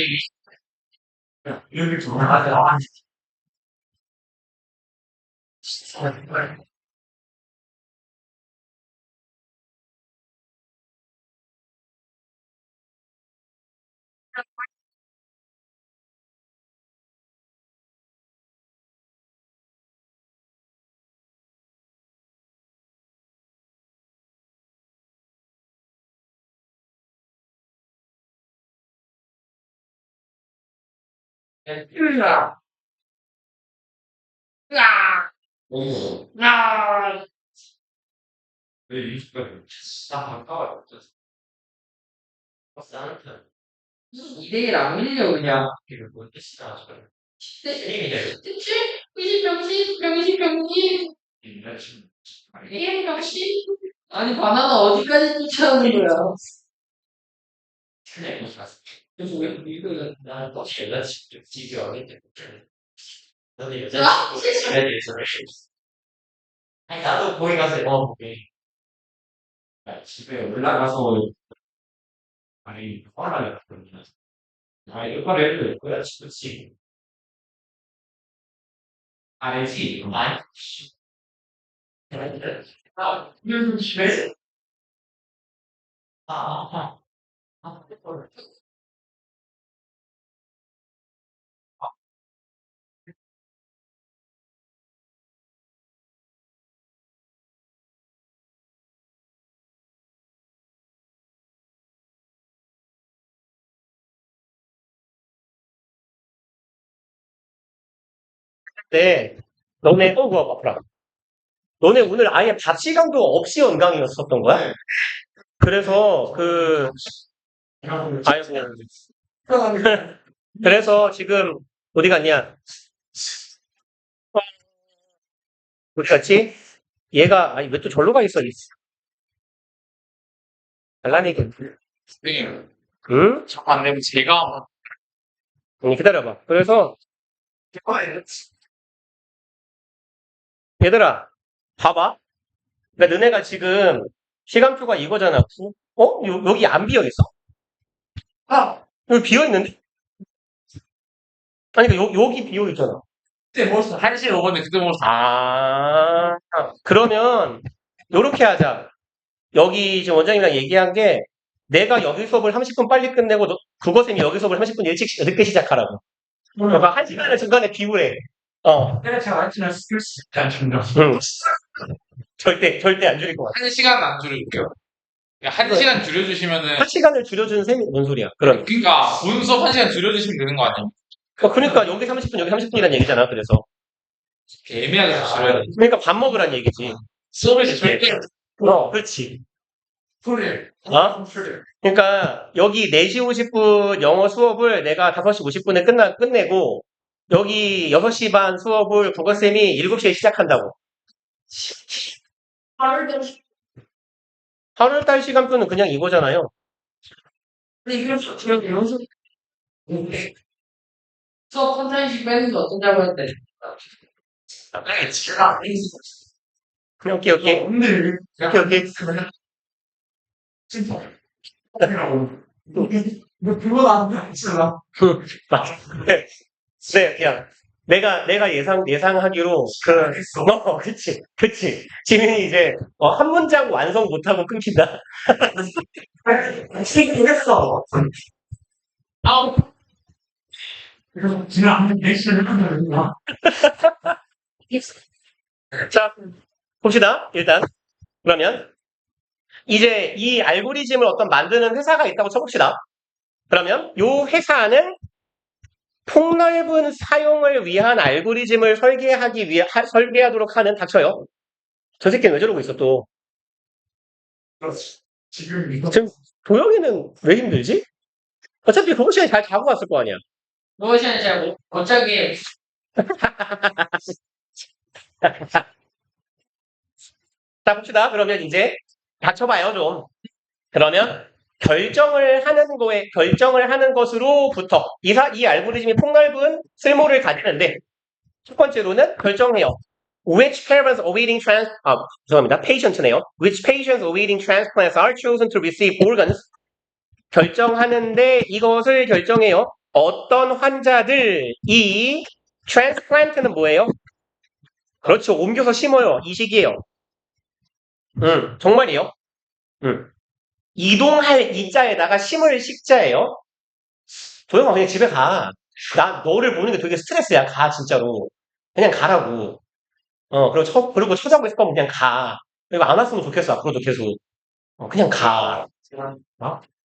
이렇게 좋아하잖아. 으아! 으아! 으아! 왜 이렇게 다 가까워요? 나한테 2대1 안 밀려 그냥 이거 뭐 뜻이나 저래. 10대 1이래. 그치? 20병신 병신 병신 1병신 아니, 바나나 어디까지 쫓아오는 거야? 그래서 왜 이거는 나는 또 여자친구 비교하겠대. 너는 여자친구에 대해서 아니, 나도 거기 가서 영화 보게. 집에 올라가서, 아니, 화를 내거든요. 아, 이거를 해도 될 거야, 그치? 알지? 아니, 요즘 집에, 아, 네. 너네, 그거 봐라. 너네 오늘 아예 밥 시간도 없이 연강이었었던 거야? 네. 그래서 아이고. 그래서 지금 어디 갔냐? 어디 갔지? 얘가, 아니, 왜 또 절로 가 있어? 알라니까. 선생님, 응? 자꾸 안 되면 제가 응, 기다려봐. 그래서, 얘들아, 봐봐. 그러니까 너네가 지금 시간표가 이거잖아. 여기 안 비어 있어? 여기 비어 있는데? 아니, 그러니까 여기 비어 있잖아. 그때 먹었어. 1시에 먹었는데 그때 먹었어. 그러면, 요렇게 하자. 여기 지금 원장님이랑 얘기한 게, 내가 여기 수업을 30분 빨리 끝내고, 국어쌤이 여기 수업을 30분 늦게 시작하라고. 그러니까 1시간을 중간에 비우래. 내가 제가 알지나 스킬스 않습니다. 응. 절대 안 줄일 것 같아. 1시간 안 줄여줄게요. 1시간 줄여주시면은, 1시간을 줄여주는 셈이 뭔 소리야? 그럼. 그러니까, 본 수업 1시간 줄여주시면 되는 거 아니에요? 그러니까 여기 30분, 여기 30분이란 얘기잖아. 그래서. 애매하게 줄여야 돼. 그러니까 밥 먹으란 얘기지. 수업에서 절대 그렇지. 소리를. 어? 그러니까 여기 4시 50분 영어 수업을 내가 5시 50분에 끝내고 여기 6시 반 수업을 국어쌤이 7시에 시작한다고. 8월달 시간표는 그냥 이거잖아요. 근데 이걸 제가 연습 수업 한 타임씩 빼는 게 어떠냐고 했는데 제가 오케이. 오케이. 그거 안 했어. 맞아. 네, 그냥 내가 예상하기로 그치. 지민이 이제 한 문장 완성 못하고 끊긴다. 했어. 아우 그래서 지금 액션을 하면 자, 봅시다. 일단 그러면 이제 이 알고리즘을 어떤 만드는 회사가 있다고 쳐봅시다. 그러면 요 회사는 폭넓은 사용을 위한 알고리즘을 설계하도록 하는 닥쳐요. 저 새끼는 왜 저러고 있어 또? 지금 이거 지금 도영이는 왜 힘들지? 어차피 그거 시간에 잘 자고 왔을 거 아니야. 그거 시간에 제가 갑자기 자, 봅시다. 그러면 이제 닥쳐봐요, 좀. 그러면 결정을 하는 것으로부터 이 알고리즘이 폭넓은 쓸모를 가지는데 첫 번째로는 결정해요. Which parents awaiting 죄송합니다. patient네요. Which patients awaiting transplants are chosen to receive organs. 결정하는데 이것을 결정해요. 어떤 환자들이 transplant는 뭐예요? 그렇죠. 옮겨서 심어요. 이식이에요. 정말이에요. 이동할 이자에다가 심을 식자예요. 도영아 그냥 집에 가. 나 너를 보는 게 되게 스트레스야. 가 진짜로. 그냥 가라고. 그리고 찾아오고 있을 거면 그냥 가. 그리고 안 왔으면 좋겠어. 앞으로도 계속. 그냥 가.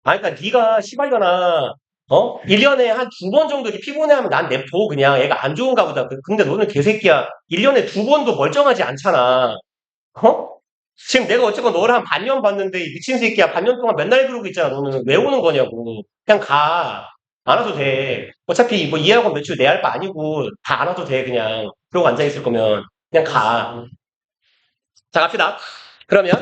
그러니까 네가 시발려나 1년에 한 2번 정도 이렇게 피곤해하면 난 냅둬 그냥 애가 안 좋은가 보다. 근데 너는 개새끼야. 1년에 2번도 멀쩡하지 않잖아. 지금 내가 어쨌건 너를 한 반년 봤는데 이 미친 새끼야. 반년 동안 맨날 그러고 있잖아. 너는 왜 오는 거냐고. 그냥 가. 안 와도 돼. 어차피 뭐 이해학원 매출 내 할 바 아니고 다 안 와도 돼 그냥. 그러고 앉아있을 거면 그냥 가. 자 갑시다. 그러면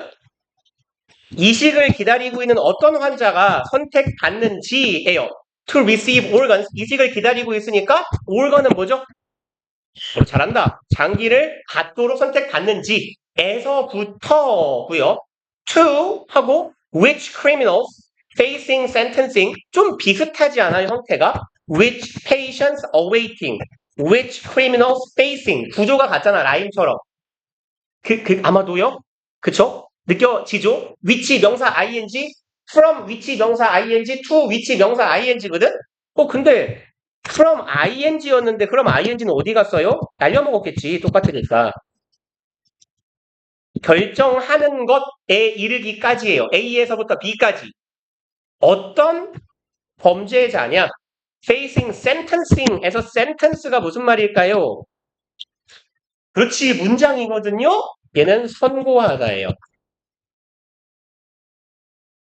이식을 기다리고 있는 어떤 환자가 선택받는지예요. To receive organs. 이식을 기다리고 있으니까 organ은 뭐죠? 잘한다. 장기를 갖도록 선택받는지에서부터고요. To 하고 which criminals facing sentencing 좀 비슷하지 않아요, 형태가? Which patients awaiting, which criminals facing 구조가 같잖아, 라임처럼. 아마도요? 그쵸? 느껴지죠? which 명사 ing, from which 명사 ing, to which 명사 ing거든? 근데 from ing였는데 그럼 ing는 어디 갔어요? 날려먹었겠지. 똑같으니까. 결정하는 것에 이르기까지예요. A에서부터 B까지. 어떤 범죄자냐? facing sentencing에서 sentence가 무슨 말일까요? 그렇지, 문장이거든요. 얘는 선고하다예요.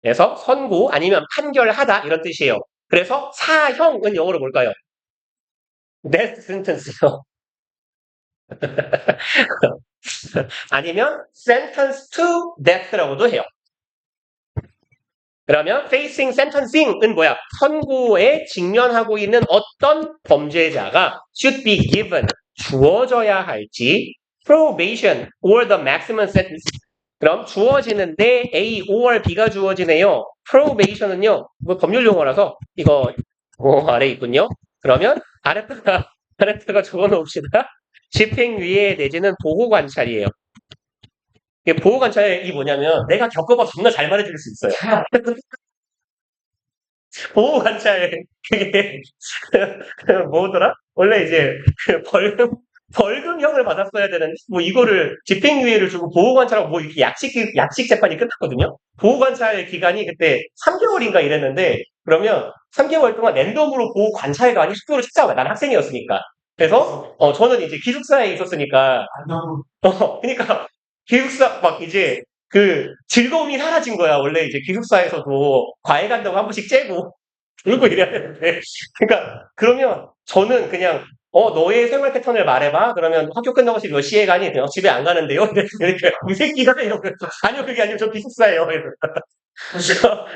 그래서 선고 아니면 판결하다 이런 뜻이에요. 그래서 사형은 영어로 뭘까요? death sentence요. 아니면 sentence to death라고도 해요. 그러면 facing sentencing은 뭐야? 선고에 직면하고 있는 어떤 범죄자가 should be given, 주어져야 할지 probation or the maximum sentence. 그럼 주어지는데 A or B가 주어지네요. probation은요, 뭐 법률 용어라서 이거 아래 있군요. 그러면 아래다가 적어놓읍시다. 집행유예 내지는 보호관찰이에요. 보호관찰이 뭐냐면 내가 겪어봐서 존나 잘 말해줄 수 있어요. 보호관찰 그게 뭐더라? 원래 이제 벌금형을 받았어야 되는데 뭐 이거를 집행유예를 주고 보호관찰하고 뭐 이렇게 약식 재판이 끝났거든요. 보호관찰 기간이 그때 3개월인가 이랬는데 그러면 3개월 동안 랜덤으로 보호관찰관이 숙소를 찾아와요. 난 학생이었으니까. 그래서 저는 이제 기숙사에 있었으니까 그러니까 기숙사 막 이제 그 즐거움이 사라진 거야. 원래 이제 기숙사에서도 과외 간다고 한 번씩 째고 울고 이래야 되는데. 그러니까 그러면 저는 그냥 너의 생활 패턴을 말해봐. 그러면 학교 끝나고 몇 시에 가니? 그냥 집에 안 가는데요. 이렇게 이 새끼가 이러고 아니요 그게 아니고 저 기숙사예요.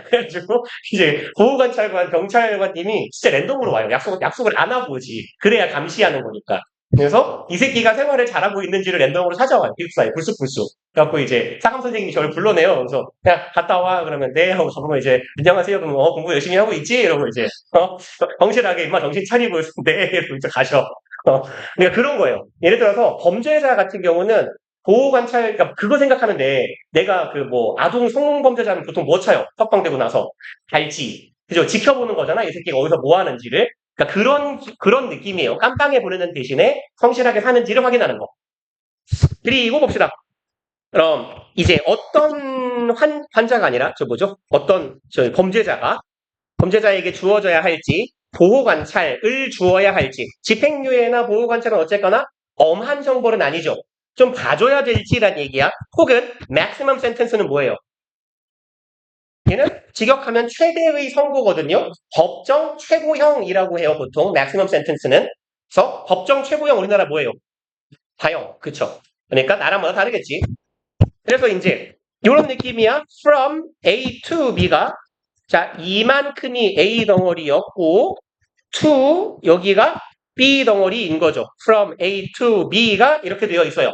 그래가지고 이제 보호관찰관 경찰관님이 진짜 랜덤으로 와요. 약속을 안 하고 오지. 그래야 감시하는 거니까. 그래서 이 새끼가 생활을 잘하고 있는지를 랜덤으로 찾아와요. 기숙사에 불쑥불쑥. 그래갖고 이제 사감 선생님이 저를 불러내요. 그래서 그냥 갔다 와 그러면 네 하고 저보고 이제 안녕하세요. 그럼 공부 열심히 하고 있지? 이러고 이제 정실하게 임마 정신 차리고 네 이러고 이제 가셔. 그러니까 그런 거예요. 예를 들어서 범죄자 같은 경우는 보호관찰, 그러니까 그거 생각하면 돼. 내가 아동 성범죄자는 보통 뭐 쳐요? 석방되고 나서. 갈지. 그죠? 지켜보는 거잖아. 이 새끼가 어디서 뭐 하는지를. 그러니까 그런 느낌이에요. 깜빵에 보내는 대신에 성실하게 사는지를 확인하는 거. 그리고 봅시다. 그럼 이제 어떤 환자가 아니라 어떤 범죄자에게 주어져야 할지 보호관찰을 주어야 할지 집행유예나 보호관찰은 어쨌거나 엄한 형벌은 아니죠. 좀 봐줘야 될지란 얘기야. 혹은 maximum sentence는 뭐예요? 얘는 직역하면 최대의 선고거든요. 법정 최고형이라고 해요. 보통 maximum sentence는. 그래서 법정 최고형 우리나라 뭐예요? 다형. 그쵸? 그러니까 나라마다 다르겠지. 그래서 이제 이런 느낌이야. from A to B가 자 이만큼이 A 덩어리였고 to 여기가 B 덩어리인 거죠. from A to B가 이렇게 되어 있어요.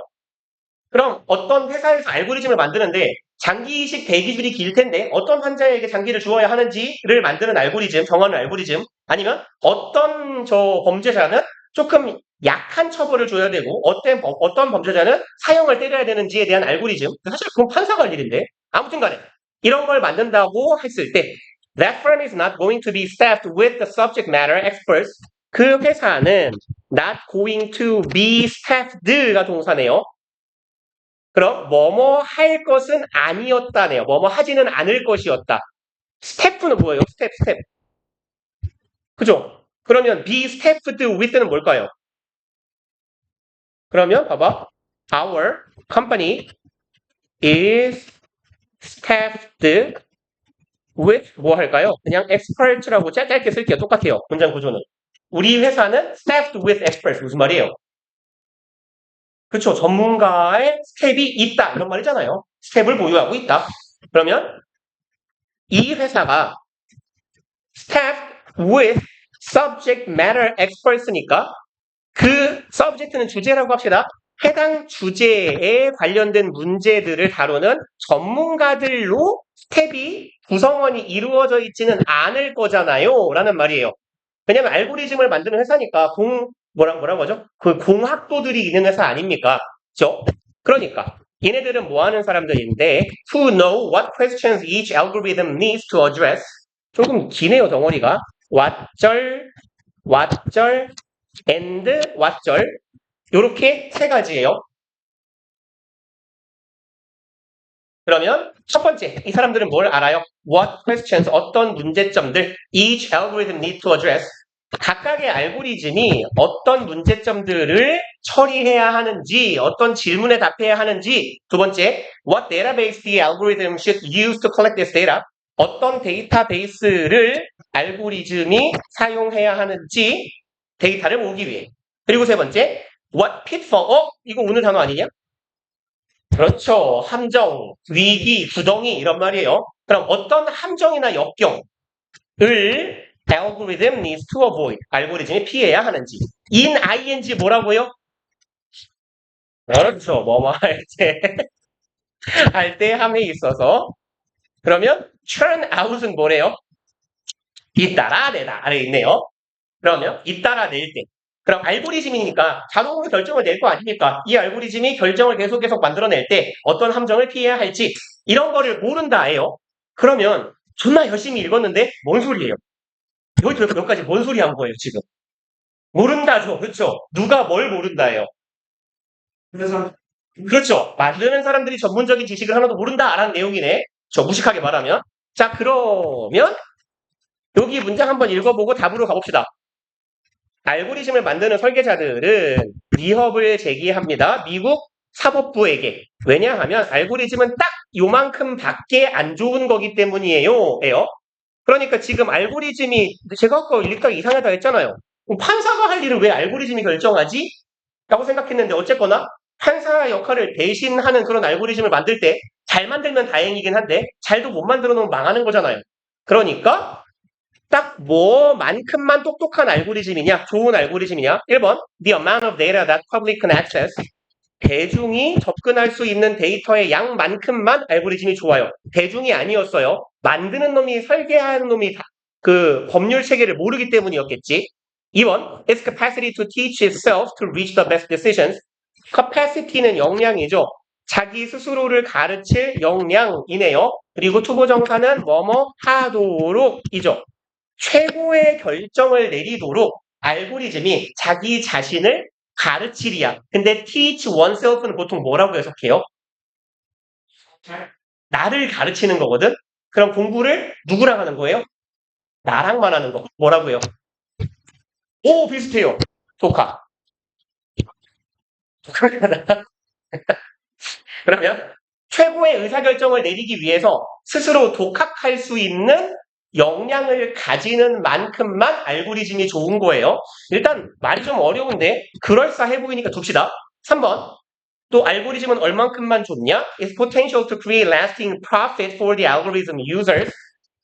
그럼 어떤 회사에서 알고리즘을 만드는데 장기이식 대기줄이 길 텐데 어떤 환자에게 장기를 주어야 하는지를 만드는 알고리즘, 정하는 알고리즘 아니면 어떤 범죄자는 조금 약한 처벌을 줘야 되고 어떤 범죄자는 사형을 때려야 되는지에 대한 알고리즘 사실 그건 판사가 할 일인데 아무튼 간에 이런 걸 만든다고 했을 때 That firm is not going to be staffed with the subject matter experts. 그 회사는 not going to be staffed가 동사네요. 그럼 뭐뭐 할 것은 아니었다네요. 뭐뭐 하지는 않을 것이었다. 스태프는 뭐예요? 스텝. 그죠? 그러면 be staffed with는 뭘까요? 그러면 봐봐. Our company is staffed with 뭐 할까요? 그냥 expert라고 짧게 쓸게요. 똑같아요. 문장 구조는. 우리 회사는 staffed with experts. 무슨 말이에요? 그쵸. 전문가의 스텝이 있다. 이런 말이잖아요. 스텝을 보유하고 있다. 그러면 이 회사가 staffed with subject matter experts니까 그 subject는 주제라고 합시다. 해당 주제에 관련된 문제들을 다루는 전문가들로 스텝이 구성원이 이루어져 있지는 않을 거잖아요. 라는 말이에요. 왜냐면 알고리즘을 만드는 회사니까 뭐라고 하죠? 그 공학도들이 있는 회사 아닙니까? 그죠? 그러니까 얘네들은 뭐 하는 사람들인데 who know what questions each algorithm needs to address. 조금 기네요, 덩어리가. 왓절, and 왓절. 요렇게 세 가지예요. 그러면 첫 번째, 이 사람들은 뭘 알아요? What questions, 어떤 문제점들 each algorithm need to address. 각각의 알고리즘이 어떤 문제점들을 처리해야 하는지, 어떤 질문에 답해야 하는지. 두 번째, what database the algorithm should use to collect this data. 어떤 데이터베이스를 알고리즘이 사용해야 하는지 데이터를 모으기 위해. 그리고 세 번째, what pitfall, 이거 오늘 단어 아니냐? 그렇죠. 함정, 위기, 구덩이 이런 말이에요. 그럼 어떤 함정이나 역경을 algorithm needs to avoid. 알고리즘이 피해야 하는지. in ing 뭐라고요? 그렇죠. 뭐뭐 할 때. 할 때 함에 있어서. 그러면 turn out은 뭐래요? 잇따라 내다 아래 있네요. 그러면 잇따라 낼 때. 그럼 알고리즘이니까 자동으로 결정을 낼 거 아닙니까? 이 알고리즘이 결정을 계속 만들어낼 때 어떤 함정을 피해야 할지 이런 거를 모른다예요. 그러면 존나 열심히 읽었는데 뭔 소리예요? 이걸 여기까지 뭔 소리 한 거예요 지금? 모른다죠. 그렇죠? 누가 뭘 모른다예요. 그래서 그렇죠. 만드는 사람들이 전문적인 지식을 하나도 모른다라는 내용이네. 저 무식하게 말하면. 자, 그러면 여기 문장 한번 읽어보고 답으로 가봅시다. 알고리즘을 만드는 설계자들은 위협을 제기합니다. 미국 사법부에게. 왜냐하면 알고리즘은 딱 요만큼 밖에 안 좋은 거기 때문이에요. 그러니까 지금 알고리즘이 제가 아까 읽다가 이상하다 했잖아요. 그럼 판사가 할 일을 왜 알고리즘이 결정하지? 라고 생각했는데 어쨌거나 판사 역할을 대신하는 그런 알고리즘을 만들 때 잘 만들면 다행이긴 한데 잘도 못 만들어 놓으면 망하는 거잖아요. 그러니까 딱 뭐만큼만 똑똑한 알고리즘이냐, 좋은 알고리즘이냐. 1번, the amount of data that public can access. 대중이 접근할 수 있는 데이터의 양만큼만 알고리즘이 좋아요. 대중이 아니었어요. 만드는 놈이 설계하는 놈이 그 법률 체계를 모르기 때문이었겠지. 2번, its capacity to teach itself to reach the best decisions. capacity는 역량이죠. 자기 스스로를 가르칠 역량이네요. 그리고 투부정사는 뭐뭐 하도록이죠. 최고의 결정을 내리도록 알고리즘이 자기 자신을 가르치리야. 근데 teach oneself는 보통 뭐라고 해석해요? 나를 가르치는 거거든? 그럼 공부를 누구랑 하는 거예요? 나랑만 하는 거. 뭐라고요? 오, 비슷해요. 독학. 그러면 최고의 의사결정을 내리기 위해서 스스로 독학할 수 있는 역량을 가지는 만큼만 알고리즘이 좋은 거예요. 일단 말이 좀 어려운데 그럴싸해 보이니까 둡시다. 3번. 또 알고리즘은 얼만큼만 좋냐? Its potential to create lasting profit for the algorithm users.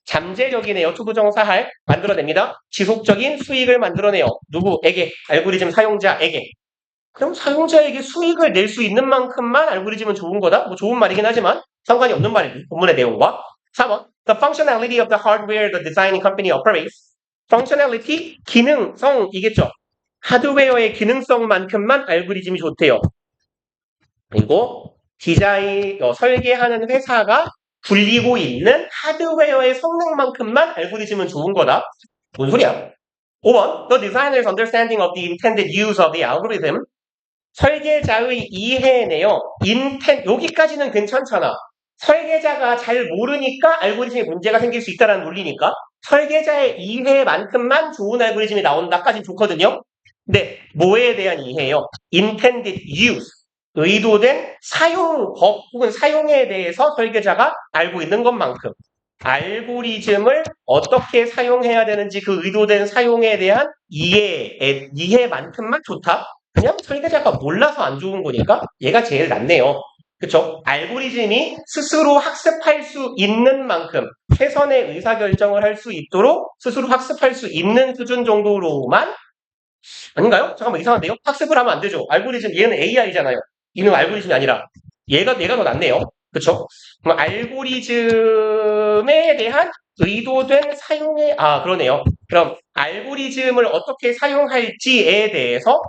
잠재력이네요. 투부정사할 만들어냅니다. 지속적인 수익을 만들어내요. 누구에게? 알고리즘 사용자에게. 그럼 사용자에게 수익을 낼 수 있는 만큼만 알고리즘은 좋은 거다? 뭐 좋은 말이긴 하지만 상관이 없는 말이지. 본문의 내용과. 4번. The functionality of the hardware the designing company operates. functionality, 기능성이겠죠. 하드웨어의 기능성만큼만 알고리즘이 좋대요. 그리고 설계하는 회사가 굴리고 있는 하드웨어의 성능만큼만 알고리즘은 좋은 거다. 뭔 소리야? 5번. The designer's understanding of the intended use of the algorithm. 설계자의 이해네요. 여기까지는 괜찮잖아. 설계자가 잘 모르니까 알고리즘에 문제가 생길 수 있다는 논리니까 설계자의 이해만큼만 좋은 알고리즘이 나온다까지는 좋거든요. 근데 뭐에 대한 이해요? Intended use. 의도된 사용법 혹은 사용에 대해서 설계자가 알고 있는 것만큼 알고리즘을 어떻게 사용해야 되는지 그 의도된 사용에 대한 이해만큼만 좋다? 그냥 설계자가 몰라서 안 좋은 거니까 얘가 제일 낫네요. 그쵸? 알고리즘이 스스로 학습할 수 있는 만큼 최선의 의사결정을 할 수 있도록 스스로 학습할 수 있는 수준 정도로만 아닌가요? 잠깐만 이상한데요? 학습을 하면 안 되죠. 알고리즘 얘는 AI잖아요. 얘는 알고리즘이 아니라 얘가 더 낫네요. 그쵸? 그럼 알고리즘에 대한 의도된 사용의 그러네요. 그럼 알고리즘을 어떻게 사용할지에 대해서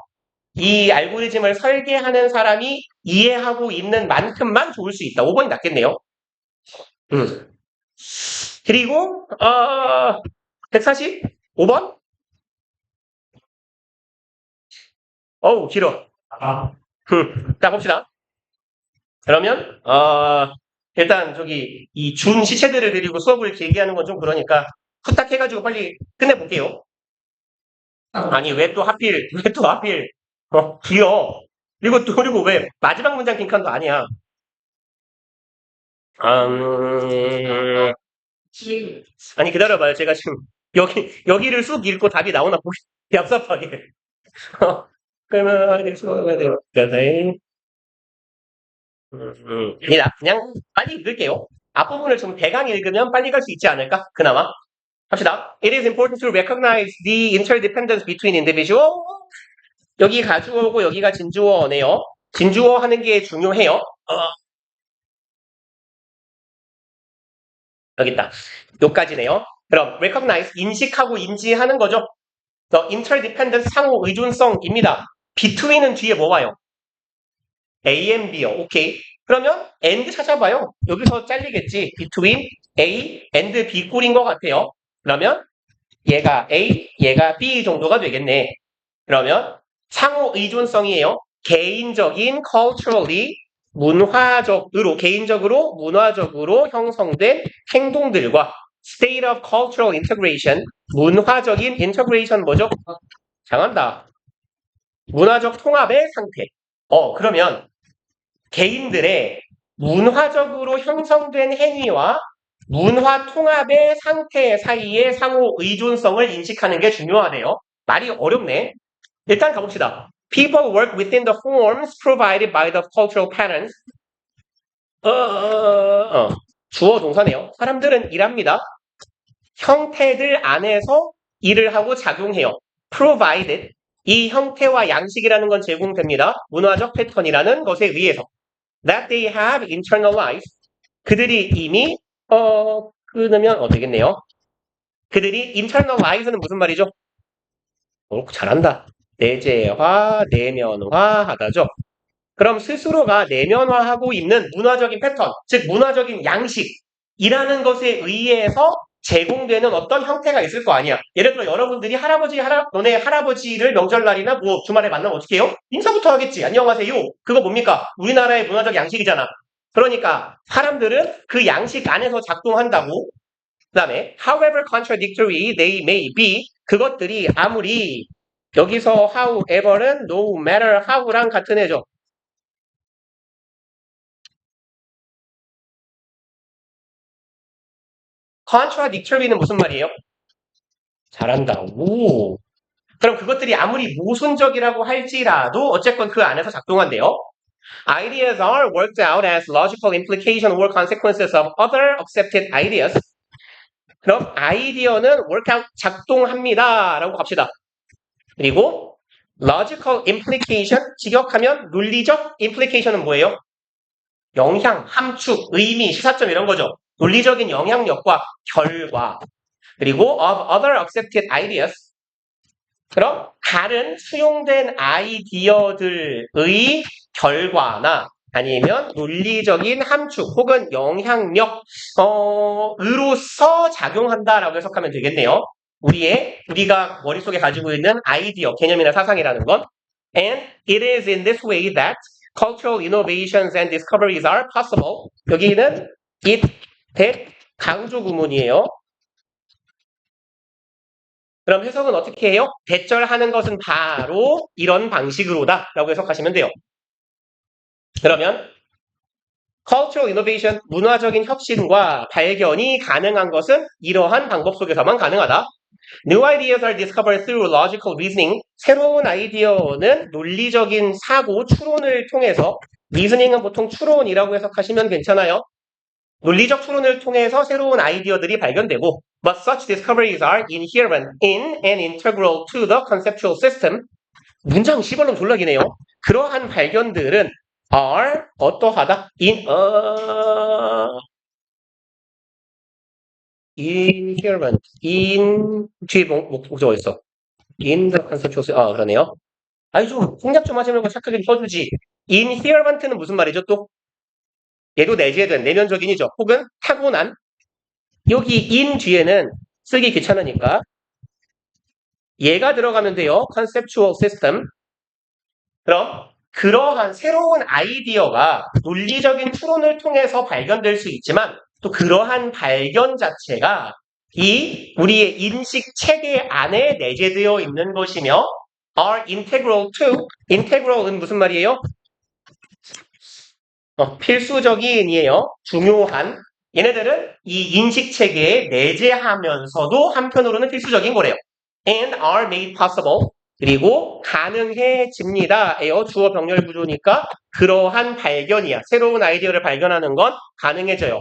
이 알고리즘을 설계하는 사람이 이해하고 있는 만큼만 좋을 수 있다. 5번이 낫겠네요. 그리고 145번? 어우 길어. 자 봅시다. 그러면 일단 저기 이 준 시체들을 데리고 수업을 길게 하는 건 좀 그러니까 후딱 해가지고 빨리 끝내볼게요. 아니 왜 또 하필 길어. 그리고 왜 마지막 문장 빈칸도 아니야. 음, 아니 기다려봐요. 제가 지금 여기를 쑥 읽고 답이 나오나 보기 얍삽하게. 그러면 수업해야 돼요. 아니다. 그냥 빨리 읽을게요. 앞부분을 좀 대강 읽으면 빨리 갈 수 있지 않을까? 그나마. 합시다. It is important to recognize the interdependence between individual. 여기 가주어고 여기가 진주어네요. 진주어 하는 게 중요해요. 여기 있다. 요까지네요. 그럼 recognize 인식하고 인지하는 거죠. The interdependence 상호 의존성입니다. between은 뒤에 뭐 와요? A and B요. 오케이. 그러면 and 찾아봐요. 여기서 잘리겠지. between A and B 꼴인 것 같아요. 그러면 얘가 A, 얘가 B 정도가 되겠네. 그러면 상호 의존성이에요. 개인적인 culturally 개인적으로 문화적으로 형성된 행동들과 state of cultural integration 문화적인 integration 뭐죠? 잘한다. 문화적 통합의 상태. 그러면 개인들의 문화적으로 형성된 행위와 문화 통합의 상태 사이의 상호 의존성을 인식하는 게 중요하네요. 말이 어렵네. 일단 가봅시다. People work within the forms provided by the cultural patterns. 주어 동사네요. 사람들은 일합니다. 형태들 안에서 일을 하고 작용해요. provided. 이 형태와 양식이라는 건 제공됩니다. 문화적 패턴이라는 것에 의해서. That they have internalized. 그들이 이미 끊으면 되겠네요. 그들이 internalize는 무슨 말이죠? 잘한다. 내재화, 내면화하다죠. 그럼 스스로가 내면화하고 있는 문화적인 패턴, 즉 문화적인 양식이라는 것에 의해서 제공되는 어떤 형태가 있을 거 아니야. 예를 들어 여러분들이 너네 할아버지를 명절날이나 뭐 주말에 만나면 어떻게 해요? 인사부터 하겠지. 안녕하세요. 그거 뭡니까? 우리나라의 문화적 양식이잖아. 그러니까 사람들은 그 양식 안에서 작동한다고. 그 다음에 however contradictory they may be 그것들이 아무리 여기서 however는 no matter how랑 같은 애죠. contradictory는 무슨 말이에요? 잘한다. 오. 그럼 그것들이 아무리 모순적이라고 할지라도 어쨌건 그 안에서 작동한대요. Ideas are worked out as logical implication or consequences of other accepted ideas. 그럼 아이디어는 workout 작동합니다. 라고 갑시다. 그리고 logical implication 직역하면 논리적 implication은 뭐예요? 영향, 함축, 의미, 시사점 이런 거죠. 논리적인 영향력과 결과. 그리고 of other accepted ideas. 그럼 다른 수용된 아이디어들의 결과나 아니면 논리적인 함축 혹은 영향력 으로서 작용한다라고 해석하면 되겠네요. 우리가 머릿속에 가지고 있는 아이디어, 개념이나 사상이라는 건 and it is in this way that cultural innovations and discoveries are possible. 여기는 it, that 강조 구문이에요. 그럼 해석은 어떻게 해요? 대절하는 것은 바로 이런 방식으로다 라고 해석하시면 돼요. 그러면 cultural innovation, 문화적인 혁신과 발견이 가능한 것은 이러한 방법 속에서만 가능하다. New ideas are discovered through logical reasoning. 새로운 아이디어는 논리적인 사고, 추론을 통해서 리스닝은 보통 추론이라고 해석하시면 괜찮아요. 논리적 추론을 통해서 새로운 아이디어들이 발견되고 but such discoveries are inherent in and integral to the conceptual system. 문장 시발로 졸라기네요. 그러한 발견들은 are 어떠하다? inherent in 뒤에 목적어 있어. in the conceptual system. 그러네요. 아니 좀 공략 좀 하지 말고 착하게 써주지. inherent는 무슨 말이죠 또? 얘도 내재된 내면적인이죠. 혹은 타고난. 여기 in 뒤에는 쓰기 귀찮으니까 얘가 들어가면 돼요. conceptual system. 그럼 그러한 새로운 아이디어가 논리적인 추론을 통해서 발견될 수 있지만 또 그러한 발견 자체가 이 우리의 인식 체계 안에 내재되어 있는 것이며 are integral to, integral은 무슨 말이에요? 필수적인이에요. 중요한. 얘네들은 이 인식 체계에 내재하면서도 한편으로는 필수적인 거래요. and are made possible. 그리고 가능해집니다. 에요. 주어 병렬 구조니까 그러한 발견이야. 새로운 아이디어를 발견하는 건 가능해져요.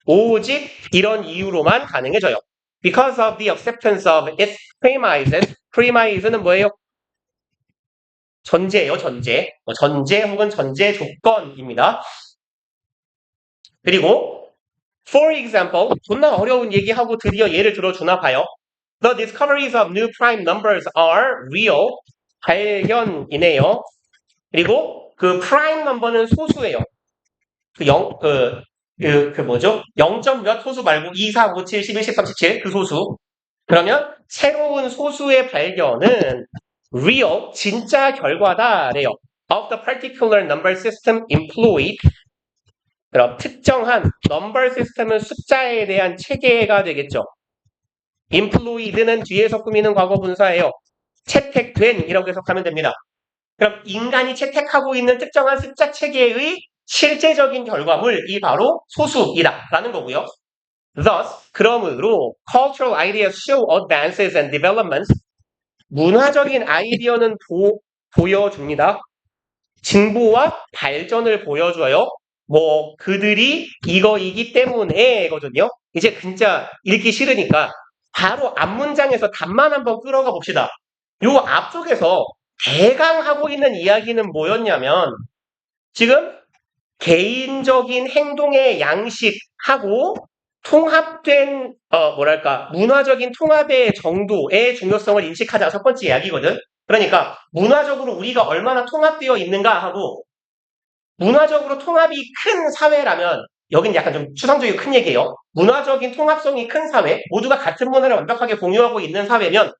오직 이런 이유로만 가능해져요. Because of the acceptance of its premises. premise는 뭐예요? 전제예요, 전제. 전제 혹은 전제 조건입니다. 그리고 for example, 존나 어려운 얘기하고 드디어 예를 들어주나 봐요. The discoveries of new prime numbers are real. 발견이네요. 그리고 그 prime number는 소수예요. 뭐죠? 0점 몇 소수 말고 2, 4, 5, 7, 11, 13, 17 그 소수. 그러면 새로운 소수의 발견은 real, 진짜 결과다래요. Of the particular number system employed. 그럼 특정한 number system은 숫자에 대한 체계가 되겠죠. employed는 뒤에서 꾸미는 과거 분사예요. 채택된 이라고 해석하면 됩니다. 그럼 인간이 채택하고 있는 특정한 숫자 체계의 실제적인 결과물이 바로 소수이다 라는 거고요. Thus, 그러므로 cultural ideas show advances and developments. 문화적인 아이디어는 보여줍니다. 진보와 발전을 보여줘요. 뭐 그들이 이거이기 때문에 거든요. 이제 진짜 읽기 싫으니까 바로 앞문장에서 답만 한번 끌어가 봅시다. 요 앞쪽에서 대강 하고 있는 이야기는 뭐였냐면 지금 개인적인 행동의 양식하고 통합된 문화적인 통합의 정도의 중요성을 인식하자 첫 번째 이야기거든. 그러니까 문화적으로 우리가 얼마나 통합되어 있는가 하고 문화적으로 통합이 큰 사회라면 여긴 약간 좀 추상적이고 큰 얘기예요. 문화적인 통합성이 큰 사회, 모두가 같은 문화를 완벽하게 공유하고 있는 사회면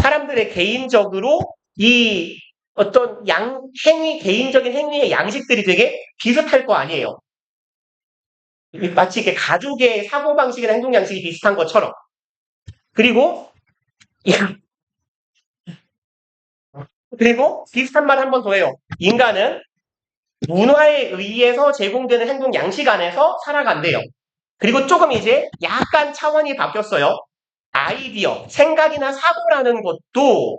사람들의 개인적으로 이 어떤 개인적인 행위의 양식들이 되게 비슷할 거 아니에요. 마치 이렇게 가족의 사고방식이나 행동 양식이 비슷한 것처럼. 그리고 비슷한 말 한 번 더 해요. 인간은 문화에 의해서 제공되는 행동 양식 안에서 살아간대요. 그리고 조금 이제 약간 차원이 바뀌었어요. 아이디어, 생각이나 사고라는 것도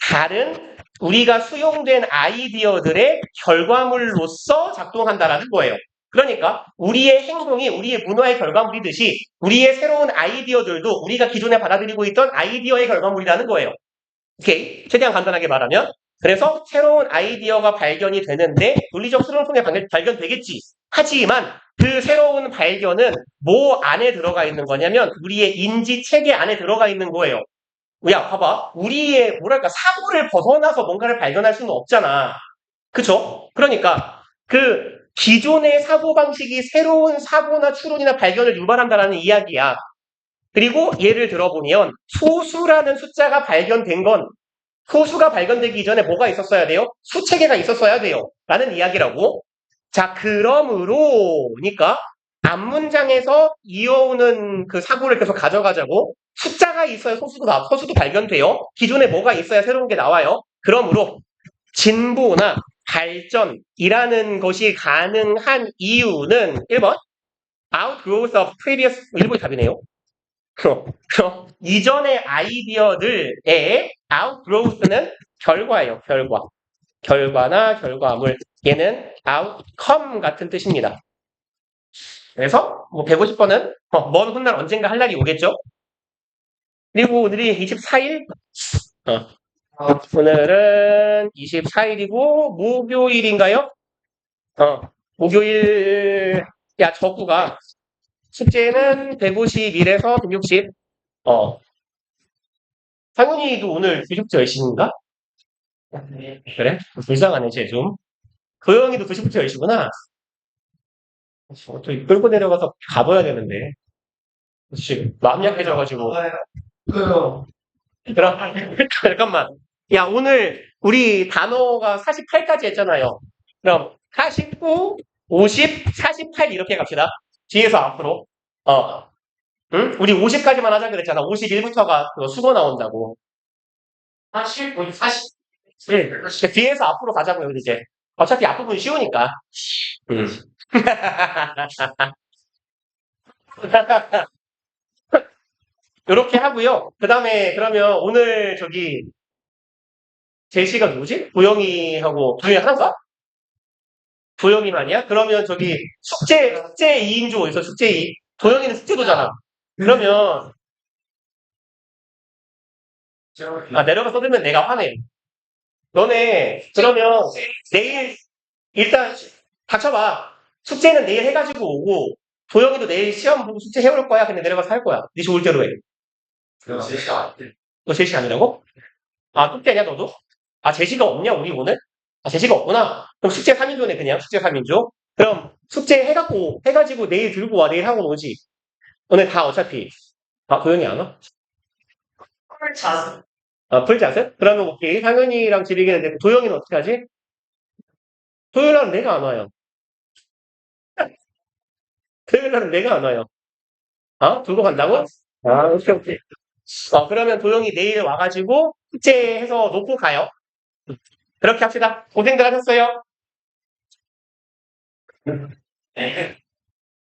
다른 우리가 수용된 아이디어들의 결과물로서 작동한다라는 거예요. 그러니까 우리의 행동이 우리의 문화의 결과물이듯이 우리의 새로운 아이디어들도 우리가 기존에 받아들이고 있던 아이디어의 결과물이라는 거예요. 오케이? 최대한 간단하게 말하면 그래서 새로운 아이디어가 발견이 되는데 논리적 수론을 통해 발견되겠지. 하지만 그 새로운 발견은 뭐 안에 들어가 있는 거냐면 우리의 인지 체계 안에 들어가 있는 거예요. 야, 봐봐. 우리의 사고를 벗어나서 뭔가를 발견할 수는 없잖아. 그쵸? 그러니까 그 기존의 사고방식이 새로운 사고나 추론이나 발견을 유발한다라는 이야기야. 그리고 예를 들어보면 소수라는 숫자가 발견된 건 소수가 발견되기 이전에 뭐가 있었어야 돼요? 수체계가 있었어야 돼요. 라는 이야기라고. 자, 그러므로니까 앞문장에서 이어오는 그 사고를 계속 가져가자고. 숫자가 있어야 소수도 발견돼요. 기존에 뭐가 있어야 새로운 게 나와요. 그러므로 진보나 발전이라는 것이 가능한 이유는 1번 outgrowth of previous 1번이 답이네요. 이전의 아이디어들의 outgrowth는 결과예요. 결과나 결과물. 얘는 outcome 같은 뜻입니다. 그래서 뭐 150번은 먼 훗날 언젠가 할 날이 오겠죠. 그리고 오늘이 24일. 오늘은 24일이고 목요일인가요? 목요일. 야, 저구가 숙제는 151에서 160. 상윤이도 오늘 교식부터 열심인가? 그래? 불쌍하네, 쟤 좀. 도영이도 교식부터 열심구나. 또 끌고 내려가서 가봐야 되는데. 지금 마음 약해져가지고. 그래요. 그럼, 잠깐만. 야, 오늘 우리 단어가 48까지 했잖아요. 그럼 49, 50, 48 이렇게 갑시다. 뒤에서 앞으로. 응? 우리 50까지만 하자 그랬잖아. 51부터가 수거 나온다고. 40, 40. 응. 그러니까 뒤에서 앞으로 가자고요, 이제. 어차피 앞부분 쉬우니까. 응. 이렇게 하고요. 그 다음에 그러면 오늘 저기 제시가 누구지? 도영이하고 도영이 하나인가? 도영이만이야? 그러면 저기 숙제 2인조 어디서 숙제 2? 도영이는 숙제도잖아. 그러면 내려가 써들면 내가 화내. 너네 그러면 내일 일단 닥쳐봐. 숙제는 내일 해가지고 오고 도영이도 내일 시험 보고 숙제 해올 거야. 근데 내려가서 할 거야. 네 좋을 대로 해. 너 제시 아니라고? 숙제 아니야 너도? 제시가 없냐 우리 오늘? 제시가 없구나. 그럼 숙제 3인조네 그냥 숙제 3인조. 그럼 숙제 해가지고 내일 들고 와. 내일 하고 오지. 오늘 다 어차피. 도영이 안 와? 자습. 풀자습? 그러면 오케이. 상현이랑 지리기는 도영이는 어떻게 하지? 토요일 날은 내가 안 와요. 토요일 날은 내가 안 와요. 들고 간다고? 오케이, 오케이. 그러면 도영이 내일 와가지고 숙제해서 놓고 가요. 그렇게 합시다. 고생들 하셨어요. 네.